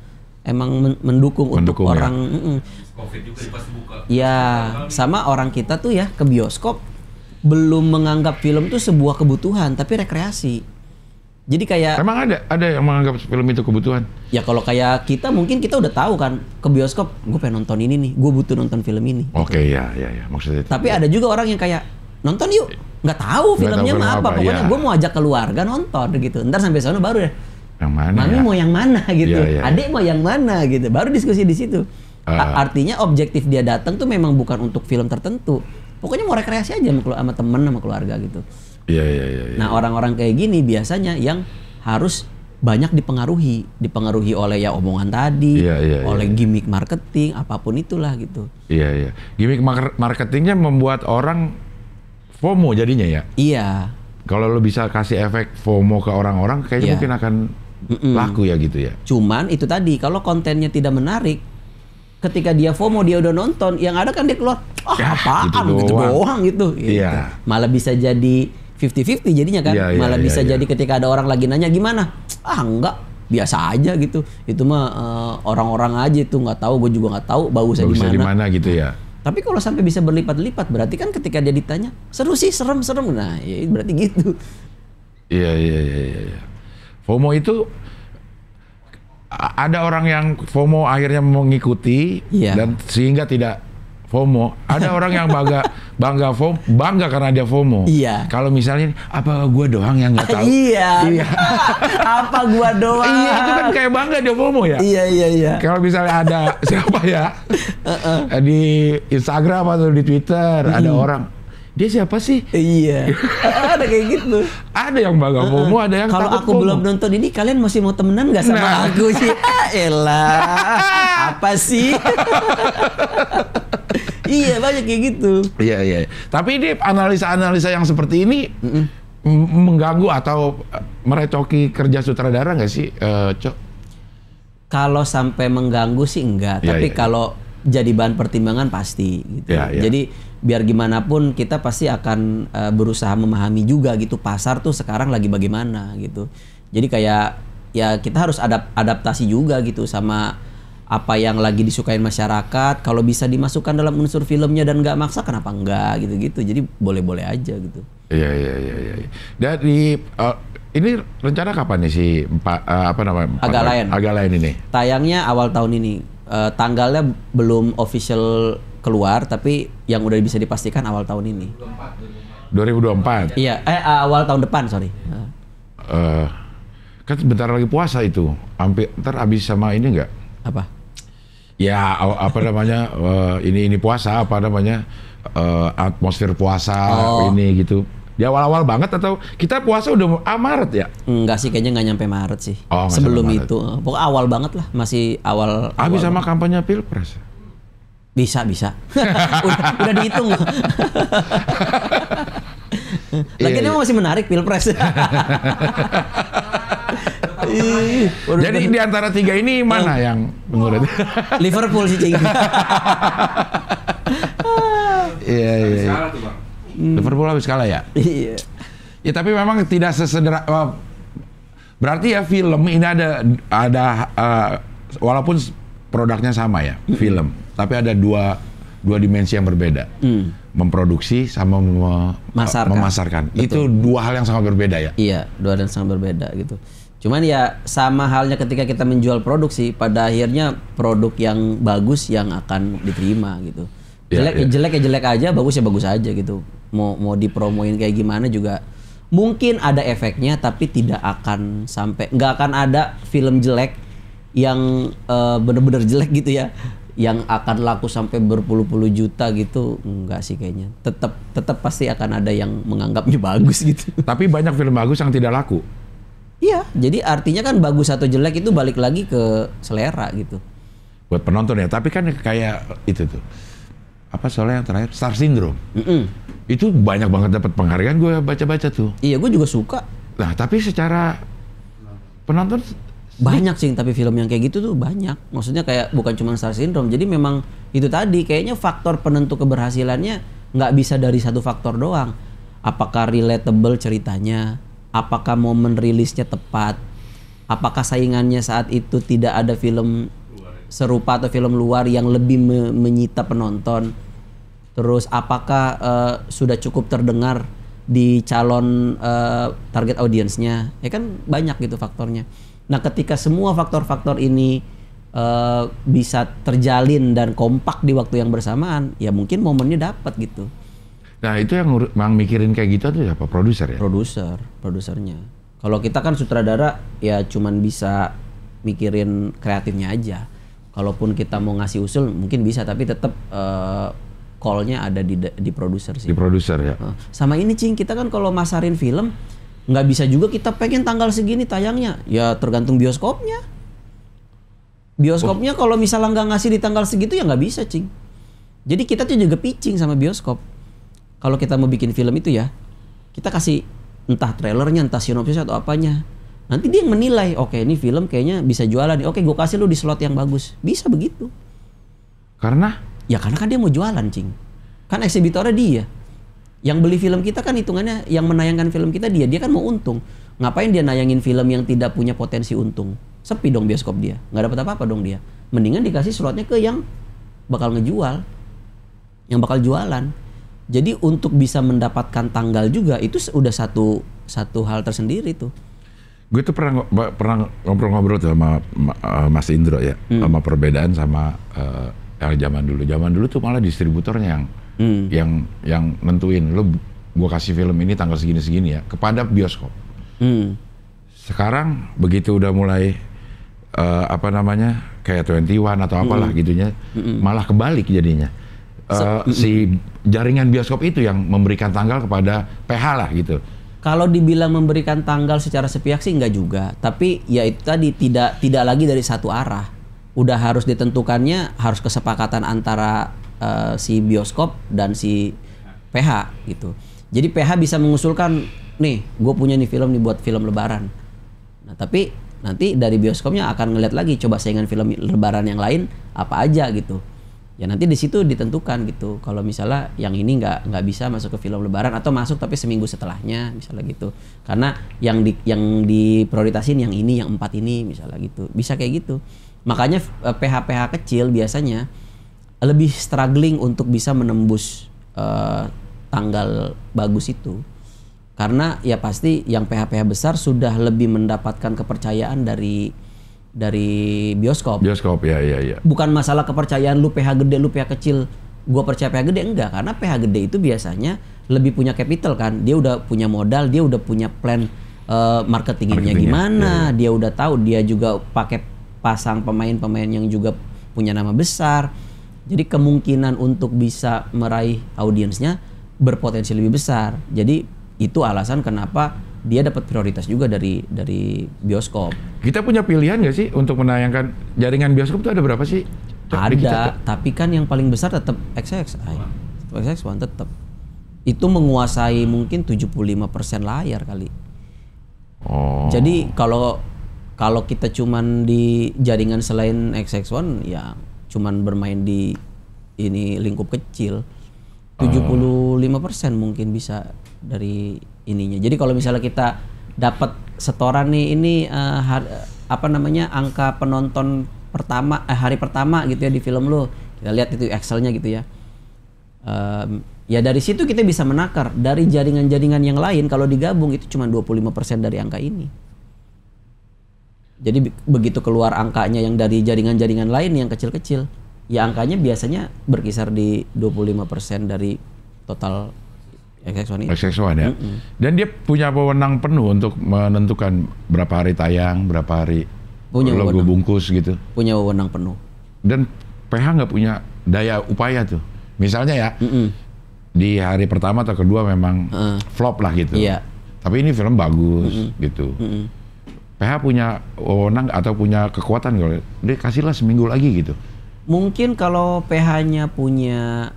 emang mendukung untuk orang. Covid juga pasti buka. Ya, sama orang kita tuh ya ke bioskop belum menganggap film tuh sebuah kebutuhan, tapi rekreasi. Jadi kayak emang ada yang menganggap film itu kebutuhan? Ya kalau kayak kita mungkin kita udah tahu kan ke bioskop, gue pengen nonton ini nih, gue butuh nonton film ini. Oke, ya maksudnya. Tapi ada juga orang yang kayak nonton yuk, nggak tahu filmnya mah apa, pokoknya gue mau ajak keluarga nonton gitu. Ntar sampai sana baru deh. Yang mana? Mami mau yang mana gitu, adik mau yang mana gitu, baru diskusi di situ. Artinya objektif dia datang tuh memang bukan untuk film tertentu. Pokoknya mau rekreasi aja sama temen, sama keluarga gitu. Iya. Nah orang-orang kayak gini biasanya yang harus banyak dipengaruhi oleh ya omongan tadi, oleh gimmick marketing, apapun itulah gitu. Iya. Gimmick marketingnya membuat orang FOMO jadinya ya. Iya. Kalau lo bisa kasih efek FOMO ke orang-orang, kayaknya Iya. mungkin akan laku ya gitu ya. Cuman itu tadi, kalau kontennya tidak menarik, ketika dia FOMO, dia udah nonton, yang ada kan dia keluar, Ya, apaan gitu gitu doang." doang gitu. Iya. Malah bisa jadi 50-50 jadinya kan. Iya, iya, Malah iya, bisa iya. jadi ketika ada orang lagi nanya gimana, enggak, biasa aja gitu. Itu mah orang-orang aja itu, nggak tahu, gue juga nggak tahu bagusnya Bagusnya di gimana. mana gitu ya. Tapi kalau sampai bisa berlipat-lipat, berarti kan ketika dia ditanya, seru sih, serem. Nah, ya berarti gitu. Iya. FOMO itu ada orang yang FOMO akhirnya mengikuti Iya. dan sehingga tidak FOMO. Ada orang yang bangga karena dia FOMO. Iya. Kalau misalnya apa gue doang yang nggak tahu. Iya. Apa gua doang? Iya, itu kan kayak bangga dia FOMO ya. Iya. Kalau misalnya ada siapa ya di Instagram atau di Twitter ada orang, dia siapa sih? Iya. Ada kayak gitu. Ada yang bangga FOMO, ada yang Kalau takut aku FOMO. belum nonton ini, kalian masih mau temenan nggak sama Nah. aku sih? Elah, apa sih? Iya, banyak kayak gitu. Iya. Tapi ini analisa-analisa yang seperti ini mengganggu atau merecoki kerja sutradara nggak sih, Cok? Kalau sampai mengganggu sih enggak, Iya, tapi iya. kalau jadi bahan pertimbangan pasti gitu. Iya. Jadi biar gimana pun kita pasti akan berusaha memahami juga gitu, pasar tuh sekarang lagi bagaimana gitu. Jadi kayak ya kita harus adaptasi juga gitu sama apa yang lagi disukain masyarakat. Kalau bisa dimasukkan dalam unsur filmnya dan nggak maksa, kenapa enggak gitu-gitu. Jadi boleh-boleh aja gitu. Iya. Dan ini rencana kapan nih si Agak lain ini? Tayangnya awal tahun ini. Tanggalnya belum official keluar, tapi yang udah bisa dipastikan awal tahun ini. 2024. Iya, awal tahun depan, sorry. Kan bentar lagi puasa itu. Hampir ntar habis sama ini nggak? Apa? Ya apa namanya ini puasa apa namanya atmosfer puasa ini gitu. Di awal-awal banget atau kita puasa udah Maret ya? Enggak sih, kayaknya nggak nyampe Maret sih. Oh, nggak sebelum sampai Maret. itu, pokoknya awal banget lah, masih awal. Habis awal sama banget. kampanye Pilpres. Bisa. udah dihitung. Lagian Iya. emang masih menarik Pilpres. Jadi di antara tiga ini mana yang menurut? Liverpool sih, Cing. Iya. Salah tuh bang. Liverpool habis kalah ya? Iya. Ya tapi memang tidak sesederhana. Berarti ya film ini ada walaupun produknya sama ya, film, tapi ada dua dimensi yang berbeda. Memproduksi sama memasarkan. Itu dua hal yang sangat berbeda ya. Iya, dua dan sangat berbeda gitu. Cuman ya sama halnya ketika kita menjual produksi, pada akhirnya produk yang bagus yang akan diterima gitu. Jelek aja, bagus ya bagus aja gitu. Mau dipromoin kayak gimana juga mungkin ada efeknya, tapi tidak akan sampai, nggak akan ada film jelek yang bener-bener jelek gitu ya, yang akan laku sampai berpuluh-puluh juta gitu. Enggak sih kayaknya. Tetap pasti akan ada yang menganggapnya bagus gitu. Tapi banyak film bagus yang tidak laku. Iya, jadi artinya kan bagus atau jelek itu balik lagi ke selera gitu. Buat penonton ya, tapi kan kayak itu tuh. Apa soalnya yang terakhir Star Syndrome. Itu banyak banget dapat penghargaan, gue baca-baca tuh. Iya, gue juga suka. Nah, tapi secara penonton Banyak sih, tapi film yang kayak gitu tuh banyak. Maksudnya kayak bukan cuma Star Syndrome. Jadi memang itu tadi, kayaknya faktor penentu keberhasilannya nggak bisa dari satu faktor doang. Apakah relatable ceritanya? Apakah momen rilisnya tepat? Apakah saingannya saat itu tidak ada film serupa atau film luar yang lebih menyita penonton? Terus apakah sudah cukup terdengar di calon target audiensnya? Ya kan banyak gitu faktornya. Nah, ketika semua faktor-faktor ini bisa terjalin dan kompak di waktu yang bersamaan, ya mungkin momennya dapat gitu. Nah, itu yang mikirin kayak gitu tuh siapa? Produser ya? Produsernya. Kalau kita kan sutradara ya cuman bisa mikirin kreatifnya aja. Kalaupun kita mau ngasih usul mungkin bisa, tapi tetap call-nya ada di produser sih. Di produser ya. Sama ini Cing, kita kan kalau masarin film nggak bisa juga kita pengen tanggal segini tayangnya. Ya tergantung bioskopnya. Bioskopnya kalau misalnya nggak ngasih di tanggal segitu ya nggak bisa Cing. Jadi kita tuh juga pitching sama bioskop. kalau kita mau bikin film itu ya, kita kasih entah trailernya, entah sinopsis atau apanya. Nanti dia yang menilai, oke ini film kayaknya bisa jualan nih. Oke, gue kasih lu di slot yang bagus. Bisa begitu. Karena? Ya karena kan dia mau jualan, Cing. Kan eksibitornya dia. Yang beli film kita kan hitungannya, yang menayangkan film kita dia. Dia kan mau untung. Ngapain dia nayangin film yang tidak punya potensi untung? Sepi dong bioskop dia. Nggak dapat apa-apa dong dia. Mendingan dikasih slotnya ke yang bakal ngejual. Yang bakal jualan. Jadi untuk bisa mendapatkan tanggal juga, itu udah satu hal tersendiri tuh. Gue tuh pernah ngobrol-ngobrol tuh sama Mas Indro ya, sama perbedaan sama yang zaman dulu. Zaman dulu tuh malah distributornya yang nentuin, lo gue kasih film ini tanggal segini-segini ya kepada bioskop. Sekarang begitu udah mulai kayak 21 atau apalah gitunya, malah kebalik jadinya. Si jaringan bioskop itu yang memberikan tanggal kepada PH lah gitu. Kalau dibilang memberikan tanggal secara sepihak sih enggak juga, tapi ya itu tadi tidak lagi dari satu arah. Udah harus ditentukannya, harus kesepakatan antara si bioskop dan si PH gitu. Jadi PH bisa mengusulkan, nih gue punya nih film nih buat film Lebaran. Nah tapi nanti dari bioskopnya akan ngeliat lagi, coba saingan film Lebaran yang lain apa aja gitu. Ya nanti di situ ditentukan gitu. Kalau misalnya yang ini nggak bisa masuk ke film Lebaran atau masuk tapi seminggu setelahnya misalnya gitu. Karena yang diprioritasin yang ini, yang 4 ini misalnya gitu. Bisa kayak gitu. Makanya PH-PH kecil biasanya lebih struggling untuk bisa menembus tanggal bagus itu. Karena ya pasti yang PH-PH besar sudah lebih mendapatkan kepercayaan dari bioskop. Bioskop ya. Bukan masalah kepercayaan lu PH gede, lu PH kecil. Gua percaya PH gede, enggak, karena PH gede itu biasanya lebih punya capital kan. Dia udah punya modal, dia udah punya plan marketingnya gimana, dia udah tahu, dia juga pakai pasang pemain-pemain yang juga punya nama besar. Jadi kemungkinan untuk bisa meraih audiensnya berpotensi lebih besar. Jadi itu alasan kenapa dia dapat prioritas juga dari bioskop. Kita punya pilihan nggak sih untuk menayangkan jaringan bioskop itu ada berapa sih? Ada, tapi kan yang paling besar tetap XX1 tetap. Itu menguasai mungkin 75% layar kali. Oh. Jadi kalau kita cuman di jaringan selain XX1 ya cuman bermain di ini lingkup kecil. 75% mungkin bisa dari ininya. Jadi kalau misalnya kita dapat setoran nih ini angka penonton pertama hari pertama gitu ya di film lo, kita lihat itu Excelnya gitu ya. Ya dari situ kita bisa menakar dari jaringan-jaringan yang lain kalau digabung itu cuma 25% dari angka ini. Jadi begitu keluar angkanya yang dari jaringan-jaringan lain yang kecil-kecil, ya angkanya biasanya berkisar di 25% dari total XX1 ya. Dan dia punya wewenang penuh untuk menentukan berapa hari tayang, berapa hari logo bungkus gitu. Punya wewenang penuh. Dan PH nggak punya daya upaya tuh. Misalnya ya, di hari pertama atau kedua memang flop lah gitu. Iya. Tapi ini film bagus gitu. PH punya wewenang atau punya kekuatan kalau dia kasihlah seminggu lagi gitu. Mungkin kalau PH-nya punya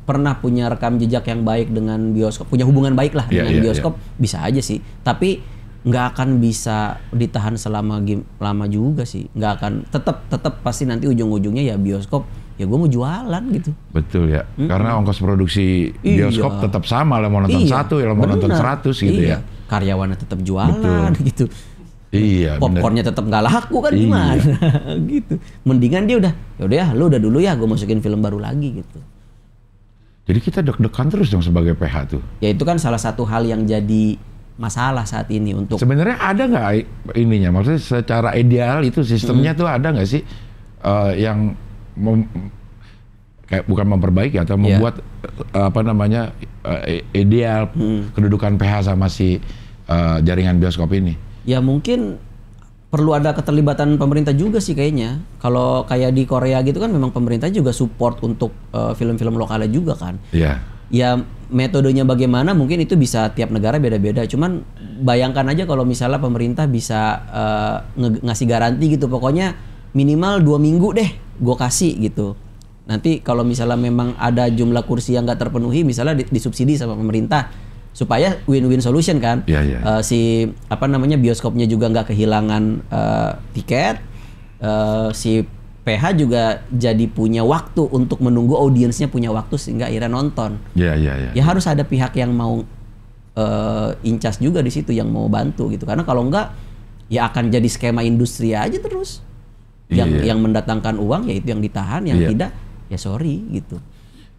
pernah punya rekam jejak yang baik dengan bioskop, punya hubungan baik lah dengan bioskop, bisa aja sih. Tapi nggak akan bisa ditahan selama lama juga sih. Nggak akan, tetap pasti nanti ujung-ujungnya ya bioskop. Ya gue mau jualan gitu. Betul ya, karena ongkos produksi bioskop tetap sama lah, mau nonton satu ya mau nonton 100 gitu ya. Karyawannya tetap jualan gitu. Iya. Popcornnya tetap nggak laku kan gimana gitu. Mendingan dia ya lu udah dulu ya, gue masukin film baru lagi gitu. Jadi kita deg-degan terus dong sebagai PH tuh. Ya itu kan salah satu hal yang jadi masalah saat ini untuk. Sebenarnya ada nggak ininya? Maksudnya secara ideal itu sistemnya tuh ada nggak sih yang kayak bukan memperbaiki atau membuat ideal kedudukan PH sama si jaringan bioskop ini? Ya mungkin perlu ada keterlibatan pemerintah juga sih kayaknya. Kalau kayak di Korea gitu kan memang pemerintah juga support untuk film-film lokalnya juga kan. Iya. Ya metodenya bagaimana mungkin itu bisa tiap negara beda-beda. Cuman bayangkan aja kalau misalnya pemerintah bisa ngasih garansi gitu. Pokoknya minimal 2 minggu deh gue kasih gitu. Nanti kalau misalnya memang ada jumlah kursi yang nggak terpenuhi, misalnya disubsidi sama pemerintah supaya win-win solution kan. Si bioskopnya juga nggak kehilangan tiket, si PH juga jadi punya waktu untuk menunggu audiensnya punya waktu sehingga akhirnya nonton. Ya harus ada pihak yang mau incas juga di situ, yang mau bantu gitu. Karena kalau enggak ya akan jadi skema industri aja terus. Yang mendatangkan uang ya itu yang ditahan, yang tidak ya sorry gitu.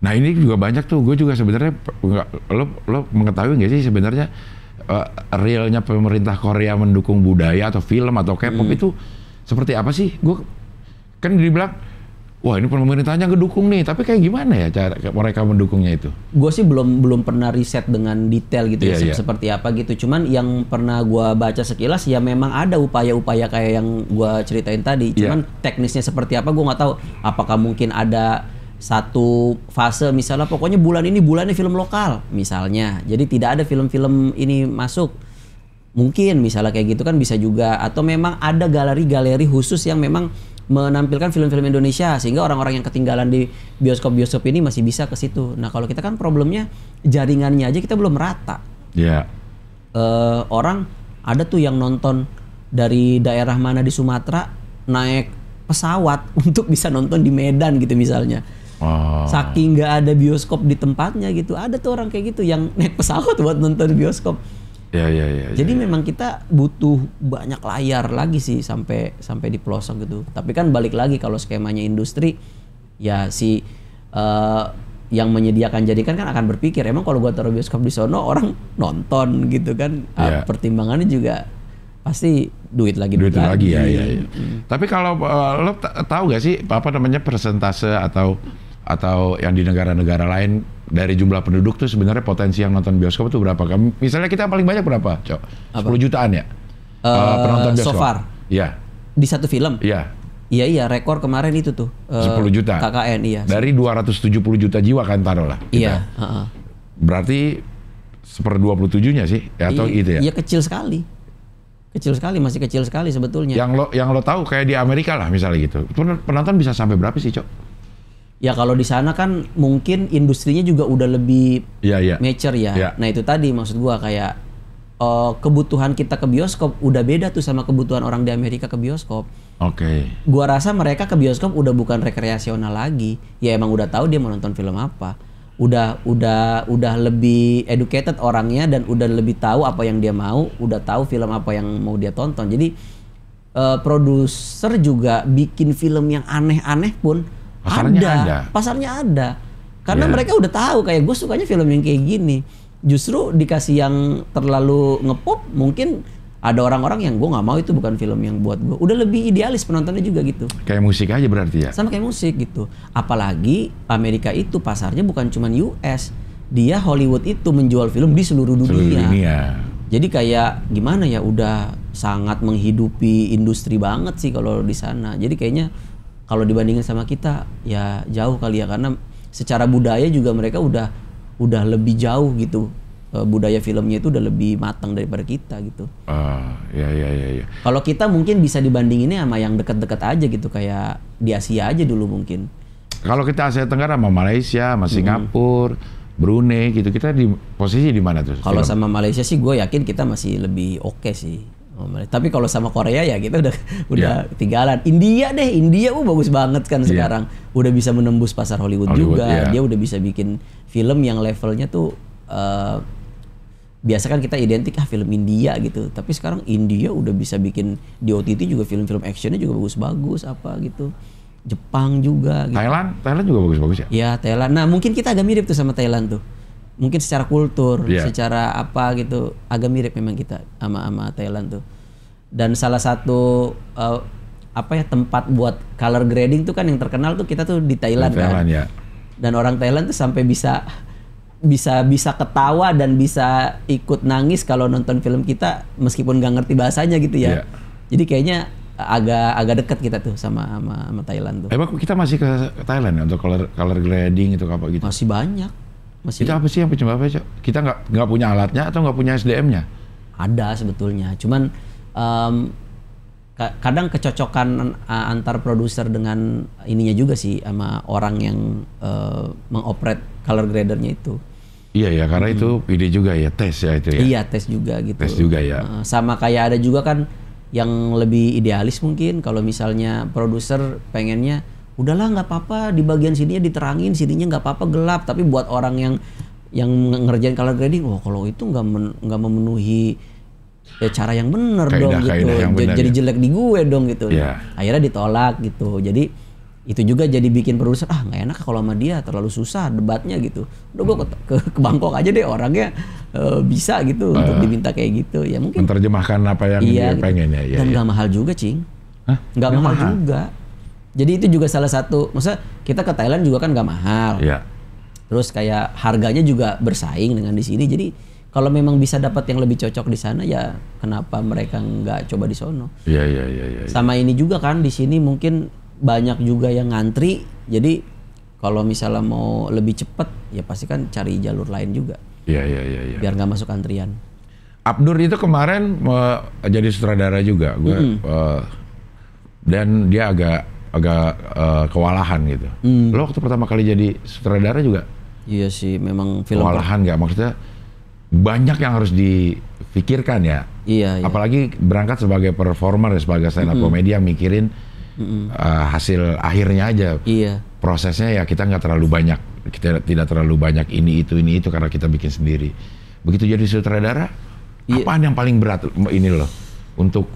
Nah ini juga banyak tuh, gue juga sebenarnya lo mengetahui nggak sih sebenarnya realnya pemerintah Korea mendukung budaya atau film atau K-pop itu seperti apa sih? Gue kan dibilang, wah ini pemerintahnya ngedukung nih, tapi kayak gimana ya cara mereka mendukungnya itu? Gue sih belum pernah riset dengan detail gitu seperti apa gitu. Cuman yang pernah gue baca sekilas ya memang ada upaya-upaya kayak yang gue ceritain tadi. Cuman teknisnya seperti apa gue nggak tahu. Apakah mungkin ada satu fase misalnya pokoknya bulan ini film lokal misalnya. Jadi tidak ada film-film ini masuk. Mungkin misalnya kayak gitu kan bisa juga. Atau memang ada galeri-galeri khusus yang memang menampilkan film-film Indonesia sehingga orang-orang yang ketinggalan di bioskop-bioskop ini masih bisa ke situ. Nah kalau kita kan problemnya jaringannya aja kita belum merata. Orang ada tuh yang nonton dari daerah mana di Sumatera naik pesawat untuk bisa nonton di Medan gitu misalnya. Saking nggak ada bioskop di tempatnya gitu. Ada tuh orang kayak gitu yang naik pesawat buat nonton bioskop. Jadi memang kita butuh banyak layar lagi sih sampai di pelosok gitu. Tapi kan balik lagi kalau skemanya industri ya yang menyediakan jadikan kan akan berpikir emang kalau gua taruh bioskop di sono orang nonton gitu kan. Pertimbangannya juga pasti duit lagi. Tapi kalau lo tahu gak sih apa namanya persentase atau yang di negara-negara lain dari jumlah penduduk tuh sebenarnya potensi yang nonton bioskop itu berapa? Misalnya kita paling banyak berapa, Cok? 10 jutaan ya? Penonton bioskop. So far? Di satu film? Iya, rekor kemarin itu tuh. 10 juta? KKN, iya. Dari 270 juta jiwa kan taruh lah. Iya. Berarti 1/27-nya sih? Atau gitu ya? Iya, kecil sekali. Masih kecil sekali sebetulnya. Yang lo tahu kayak di Amerika lah misalnya gitu. Penonton bisa sampai berapa sih, Cok? Ya kalau di sana kan mungkin industrinya juga udah lebih mature ya. Nah itu tadi maksud gua kayak kebutuhan kita ke bioskop udah beda tuh sama kebutuhan orang di Amerika ke bioskop. Gua rasa mereka ke bioskop udah bukan rekreasional lagi. Ya emang udah tahu dia mau nonton film apa. Udah lebih educated orangnya dan udah lebih tahu apa yang dia mau, udah tahu film apa yang mau dia tonton. Jadi produser juga bikin film yang aneh-aneh pun pasarnya ada. Karena mereka udah tahu kayak gue sukanya film yang kayak gini. Justru dikasih yang terlalu ngepop, mungkin ada orang-orang yang gue nggak mau, itu bukan film yang buat gue. Udah lebih idealis penontonnya juga gitu. Kayak musik aja berarti ya? Sama kayak musik gitu. Apalagi Amerika itu pasarnya bukan cuma US. Dia Hollywood itu menjual film di seluruh dunia. Jadi kayak gimana ya, udah sangat menghidupi industri banget sih kalau di sana. Jadi kayaknya kalau dibandingin sama kita ya jauh kali ya, karena secara budaya juga mereka udah lebih jauh gitu. Budaya filmnya itu udah lebih matang daripada kita gitu. Iya. Kalau kita mungkin bisa dibandinginnya sama yang dekat-dekat aja gitu, kayak di Asia aja dulu mungkin. Kalau kita Asia Tenggara sama Malaysia, sama Singapura, Brunei gitu, kita di posisi di mana tuh? Kalau sama Malaysia sih gue yakin kita masih lebih oke sih. Tapi kalau sama Korea ya kita udah ketinggalan. India bagus banget kan sekarang. Udah bisa menembus pasar Hollywood juga. Dia udah bisa bikin film yang levelnya tuh biasa kan kita identik film India gitu. Tapi sekarang India udah bisa bikin di OTT juga film-film actionnya juga bagus-bagus apa gitu. Jepang juga gitu. Thailand juga bagus-bagus ya? Iya, Thailand. Nah, mungkin kita agak mirip tuh sama Thailand tuh. Mungkin secara kultur, secara apa gitu, agak mirip memang kita sama Thailand tuh. Dan salah satu tempat buat color grading tuh kan yang terkenal tuh kita tuh di Thailand kan. Ya. Dan orang Thailand tuh sampai bisa ketawa dan bisa ikut nangis kalau nonton film kita meskipun nggak ngerti bahasanya gitu ya. Jadi kayaknya agak dekat kita tuh sama Thailand tuh. Emang kita masih ke Thailand ya untuk color grading itu apa gitu? Masih banyak. Itu apa sih yang penyebabnya, Cok? Kita nggak punya alatnya atau nggak punya SDM-nya? Ada sebetulnya, cuman kadang kecocokan antar produser dengan ininya juga sih sama orang yang mengoperate color gradernya itu. Iya ya, karena itu ide juga ya, tes ya itu ya. Iya, tes juga gitu. Tes juga ya. Sama kayak ada juga kan yang lebih idealis mungkin kalau misalnya produser pengennya udahlah nggak apa-apa di bagian sininya diterangin, sininya nggak apa-apa gelap, tapi buat orang yang ngerjain color grading, kalau itu nggak memenuhi cara yang benar dong gitu, jadi jelek di gue dong gitu. Akhirnya ditolak gitu. Jadi itu juga jadi bikin produser nggak enak kalau sama dia, terlalu susah debatnya gitu. Udah gue ke Bangkok aja deh, orangnya bisa gitu untuk diminta kayak gitu. Ya mungkin menerjemahkan apa yang dia pengen ya. Dan nggak mahal juga, Cing. Nggak mahal juga. Jadi itu juga salah satu, maksudnya kita ke Thailand juga kan nggak mahal. Iya. Terus kayak harganya juga bersaing dengan di sini. Jadi kalau memang bisa dapat yang lebih cocok di sana, ya kenapa mereka nggak coba di sono? Iya. Sama ini juga kan di sini mungkin banyak juga yang ngantri. Jadi kalau misalnya mau lebih cepat, ya pasti kan cari jalur lain juga. Iya. Biar nggak masuk antrian. Abdur itu kemarin jadi sutradara juga, dan dia agak kewalahan gitu. Lo waktu pertama kali jadi sutradara juga? Iya sih, memang film kewalahan nggak, maksudnya banyak yang harus dipikirkan ya. Iya. Apalagi berangkat sebagai performer, sebagai stand up comedy yang mikirin hasil akhirnya aja. Iya. Prosesnya ya kita nggak terlalu banyak, kita tidak terlalu banyak ini itu karena kita bikin sendiri. Begitu jadi sutradara, apaan yang paling berat ini loh untuk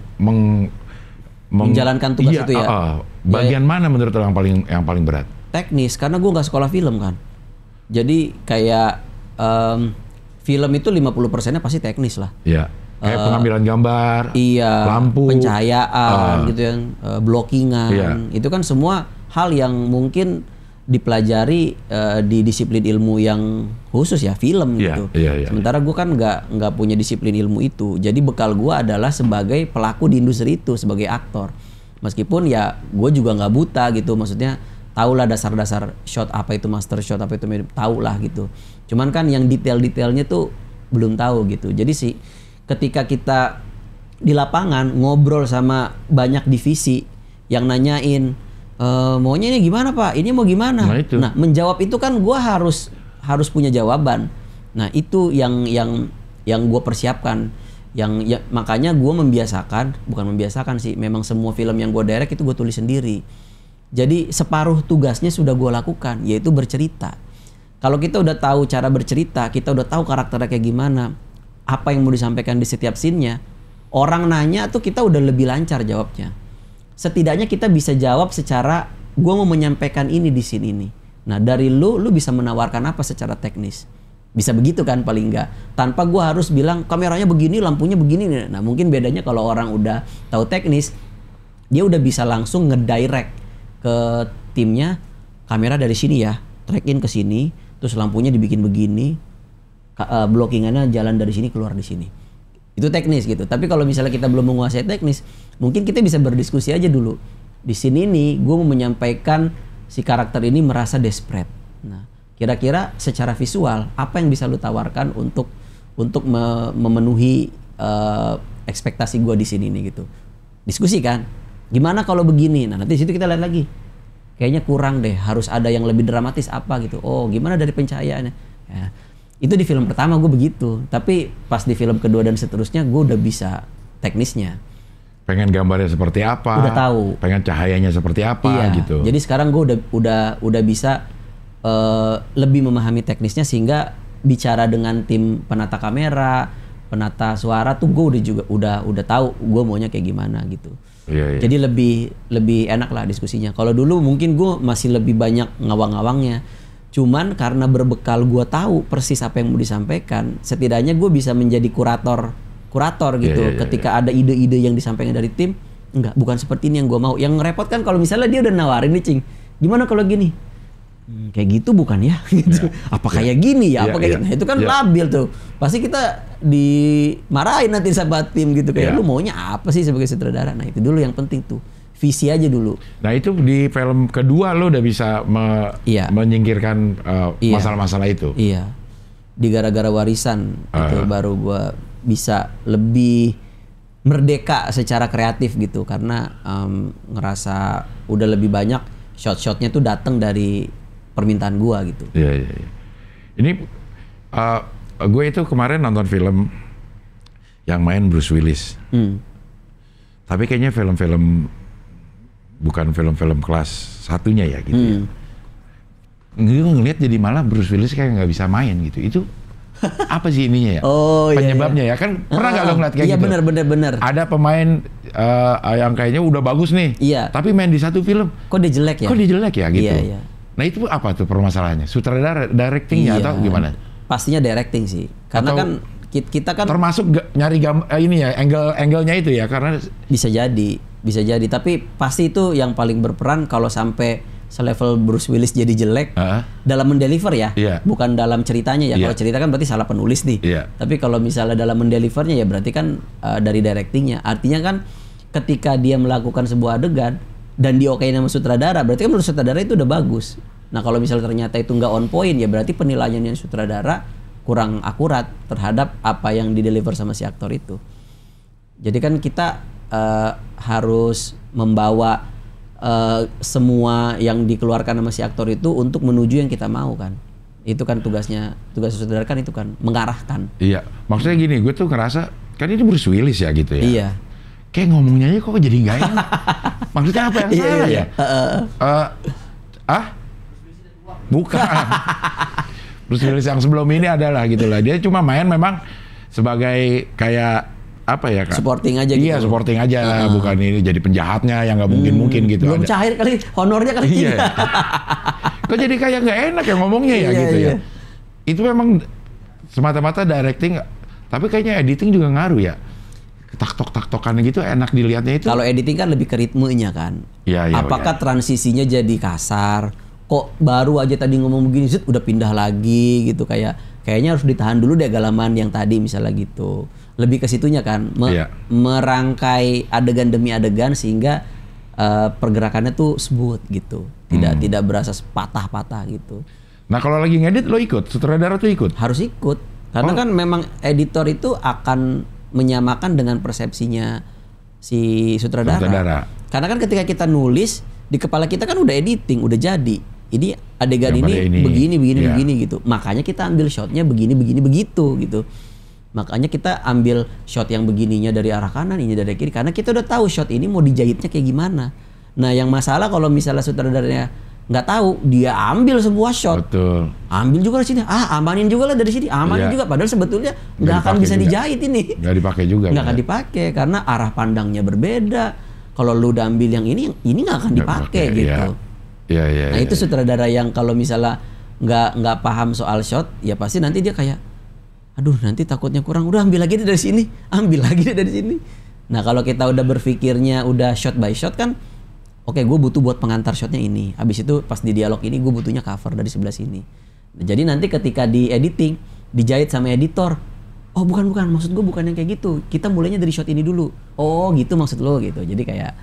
menjalankan tugas itu ya? Bagian mana menurut lo yang paling berat? Teknis, karena gue nggak sekolah film kan. Jadi kayak film itu 50%-nya pasti teknis lah. Iya. Kayak pengambilan gambar, lampu, pencahayaan gitu yang blockingan. Itu kan semua hal yang mungkin dipelajari di disiplin ilmu yang khusus ya, film gitu. Sementara gue kan nggak punya disiplin ilmu itu. Jadi bekal gue adalah sebagai pelaku di industri itu, sebagai aktor. Meskipun ya gue juga nggak buta gitu, maksudnya tahulah dasar-dasar shot apa itu master shot, apa itu tahulah gitu. Cuman kan yang detail-detailnya tuh belum tahu gitu. Jadi sih ketika kita di lapangan ngobrol sama banyak divisi yang nanyain maunya ini gimana Pak, ini mau gimana? Nah menjawab itu kan gue harus punya jawaban. Nah itu yang gue persiapkan. Makanya gue bukan membiasakan sih, memang semua film yang gue direct itu gue tulis sendiri. Jadi separuh tugasnya sudah gue lakukan, yaitu bercerita. Kalau kita udah tahu cara bercerita, kita udah tahu karakternya kayak gimana, apa yang mau disampaikan di setiap scene-nya, orang nanya tuh kita udah lebih lancar jawabnya. Setidaknya kita bisa jawab secara, gue mau menyampaikan ini di scene ini. Nah dari lu bisa menawarkan apa secara teknis. Bisa begitu kan paling enggak. Tanpa gue harus bilang kameranya begini, lampunya begini. Nah mungkin bedanya kalau orang udah tahu teknis, dia udah bisa langsung ngedirect ke timnya, kamera dari sini ya, track in ke sini, terus lampunya dibikin begini, blockingannya jalan dari sini keluar di sini. Itu teknis gitu. Tapi kalau misalnya kita belum menguasai teknis, mungkin kita bisa berdiskusi aja dulu. Di sini nih, gue mau menyampaikan si karakter ini merasa desperate. Nah, kira-kira secara visual apa yang bisa lu tawarkan untuk memenuhi ekspektasi gue di sini nih gitu. Diskusi kan. Gimana kalau begini? Nah, nanti di situ kita lihat lagi. Kayaknya kurang deh, harus ada yang lebih dramatis apa gitu. Oh, gimana dari pencahayaannya? Ya. Itu di film pertama gue begitu, tapi pas di film kedua dan seterusnya gue udah bisa teknisnya. Pengen gambarnya seperti apa? Udah tahu. Pengen cahayanya seperti apa gitu. Jadi sekarang gue udah bisa lebih memahami teknisnya, sehingga bicara dengan tim penata kamera, penata suara tuh gue udah tahu gue maunya kayak gimana gitu. Iya. Jadi lebih enak lah diskusinya. Kalau dulu mungkin gue masih lebih banyak ngawang-ngawangnya. Cuman karena berbekal gue tahu persis apa yang mau disampaikan, setidaknya gue bisa menjadi kurator gitu. Ketika ada ide-ide yang disampaikan dari tim, enggak, bukan seperti ini yang gue mau. Yang repot kan kalau misalnya dia udah nawarin nih, Cing, gimana kalau gini? Kayak gitu bukan ya? Gitu. Apa kayak gini ya? Apa kayak gitu? Nah, itu kan labil tuh. Pasti kita dimarahin nanti sama tim gitu, kayak lu maunya apa sih sebagai sutradara? Nah itu dulu yang penting tuh. Visi aja dulu. Nah itu di film kedua lo udah bisa menyingkirkan masalah-masalah itu. Iya. Di gara-gara warisan itu baru gua bisa lebih merdeka secara kreatif gitu karena ngerasa udah lebih banyak shot-shotnya tuh datang dari permintaan gua gitu. Iya. Ini gue itu kemarin nonton film yang main Bruce Willis. Tapi kayaknya film-film bukan film-film kelas satunya ya gitu ya. Gue ngeliat jadi malah Bruce Willis kayak nggak bisa main gitu. Itu apa sih ininya ya? Penyebabnya ya kan pernah nggak lo ngeliat kayak gitu? Iya bener. Ada pemain yang kayaknya udah bagus nih, tapi main di satu film. Kok dia jelek ya? Gitu. Iya. Nah itu apa tuh permasalahannya? Sutradara, directingnya atau gimana? Pastinya directing sih. Karena atau kan kita kan termasuk nyari ini ya angle-nya itu ya karena bisa jadi. Tapi pasti itu yang paling berperan kalau sampai selevel Bruce Willis jadi jelek dalam mendeliver ya, bukan dalam ceritanya ya. Kalau cerita kan berarti salah penulis nih. Tapi kalau misalnya dalam mendelivernya ya berarti kan dari directingnya. Artinya kan ketika dia melakukan sebuah adegan dan diokein sama sutradara, berarti kan menurut sutradara itu udah bagus. Nah kalau misalnya ternyata itu nggak on point ya berarti penilaiannya sutradara kurang akurat terhadap apa yang dideliver sama si aktor itu. Jadi kan kita harus membawa semua yang dikeluarkan sama si aktor itu untuk menuju yang kita mau kan. Itu kan tugas sutradara kan itu kan mengarahkan. Iya, maksudnya gini, gue tuh ngerasa kan ini Bruce Willis ya gitu ya. Iya. Kayak ngomongnya aja kok jadi nggak enak. Maksudnya apa yang salah ya? Bukan. Bruce Willis yang sebelum ini adalah gitulah. Dia cuma main memang sebagai kayak apa ya Kak? Supporting aja gitu. Iya, supporting aja, bukan ini jadi penjahatnya yang nggak mungkin gitu. Belum cair kali, honornya kali iya. Kok jadi kayak nggak enak ya ngomongnya ya gitu ya. Itu memang semata-mata directing, tapi kayaknya editing juga ngaruh ya. Tak-tok-tak-tokan gitu enak dilihatnya itu. Kalau editing kan lebih ke ritmenya kan. Iya. Apakah transisinya jadi kasar? Kok baru aja tadi ngomong begini, udah pindah lagi gitu kayaknya harus ditahan dulu deh galaman yang tadi misalnya gitu. Lebih ke situnya kan, merangkai adegan demi adegan sehingga pergerakannya tuh smooth gitu, tidak berasa patah-patah gitu. Nah kalau lagi ngedit lo ikut, sutradara tuh ikut? Harus ikut, karena kan memang editor itu akan menyamakan dengan persepsinya si sutradara. Karena kan ketika kita nulis di kepala kita kan udah editing, udah jadi. Ini adegan ini begini gitu. Makanya kita ambil shotnya begini begitu gitu. Makanya kita ambil shot yang begininya dari arah kanan, ini dari kiri. Karena kita udah tahu shot ini mau dijahitnya kayak gimana. Nah yang masalah kalau misalnya sutradaranya nggak tahu, dia ambil sebuah shot. Betul. Ambil juga dari sini. Amanin juga lah dari sini. Amanin juga. Padahal sebetulnya nggak akan bisa dijahit ini. Nggak dipakai juga. Nggak akan dipakai karena arah pandangnya berbeda. Kalau lu udah ambil yang ini nggak akan dipakai gitu. Iya. Nah itu sutradara yang kalau misalnya nggak paham soal shot, ya pasti nanti dia kayak, aduh nanti takutnya kurang, udah ambil lagi dari sini, dari sini. Nah kalau kita udah berpikirnya udah shot by shot kan, oke, gue butuh buat pengantar shotnya ini. Habis itu pas di dialog ini gue butuhnya cover dari sebelah sini. Nah, jadi nanti ketika di editing, dijahit sama editor, oh bukan, maksud gue bukan yang kayak gitu. Kita mulainya dari shot ini dulu. Oh gitu maksud lo gitu. Jadi kayak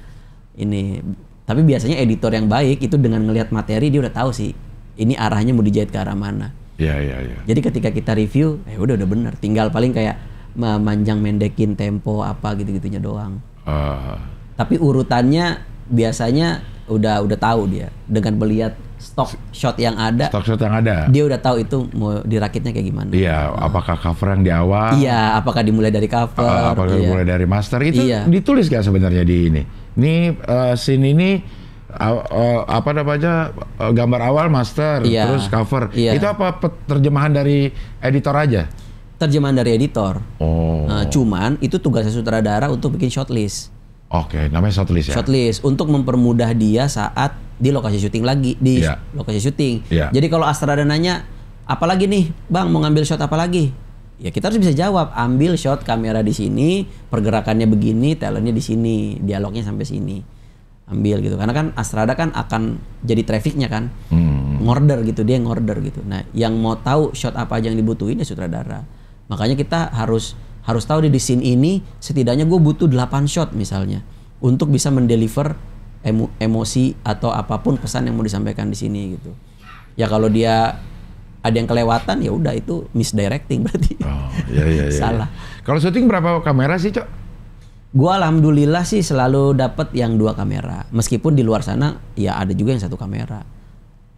ini. Tapi biasanya editor yang baik itu dengan ngelihat materi dia udah tahu sih ini arahnya mau dijahit ke arah mana. Iya. Jadi ketika kita review, udah bener. Tinggal paling kayak memanjang mendekin tempo apa gitu-gitunya doang. Tapi urutannya biasanya udah tahu dia dengan melihat stok shot yang ada. Dia udah tahu itu mau dirakitnya kayak gimana. Iya, apakah cover yang di awal? Iya, apakah dimulai dari cover? Apakah dimulai dari master itu ditulis gak sebenarnya di ini? Ini scene ini apa namanya gambar awal master, terus cover. Itu apa terjemahan dari editor aja? Terjemahan dari editor. Cuman itu tugasnya sutradara untuk bikin shortlist. Oke, namanya shortlist ya. Shortlist untuk mempermudah dia saat di lokasi syuting lagi lokasi syuting. Jadi kalau Astrada nanya, apalagi nih, Bang, mau ngambil shot apa lagi? Ya kita harus bisa jawab, ambil shot kamera di sini, pergerakannya begini, talentnya di sini, dialognya sampai sini. Ambil gitu. Karena kan Astrada kan akan jadi trafficnya kan. Ngorder gitu, dia ngorder gitu. Nah, yang mau tahu shot apa aja yang dibutuhin ya sutradara. Makanya kita harus tahu di scene ini setidaknya gue butuh 8 shot misalnya untuk bisa mendeliver emosi atau apapun pesan yang mau disampaikan di sini gitu. Ya kalau dia ada yang kelewatan ya udah itu misdirecting berarti. Iya. Salah. Kalau syuting berapa kamera sih, Cok? Gua alhamdulillah sih selalu dapat yang 2 kamera. Meskipun di luar sana ya ada juga yang 1 kamera.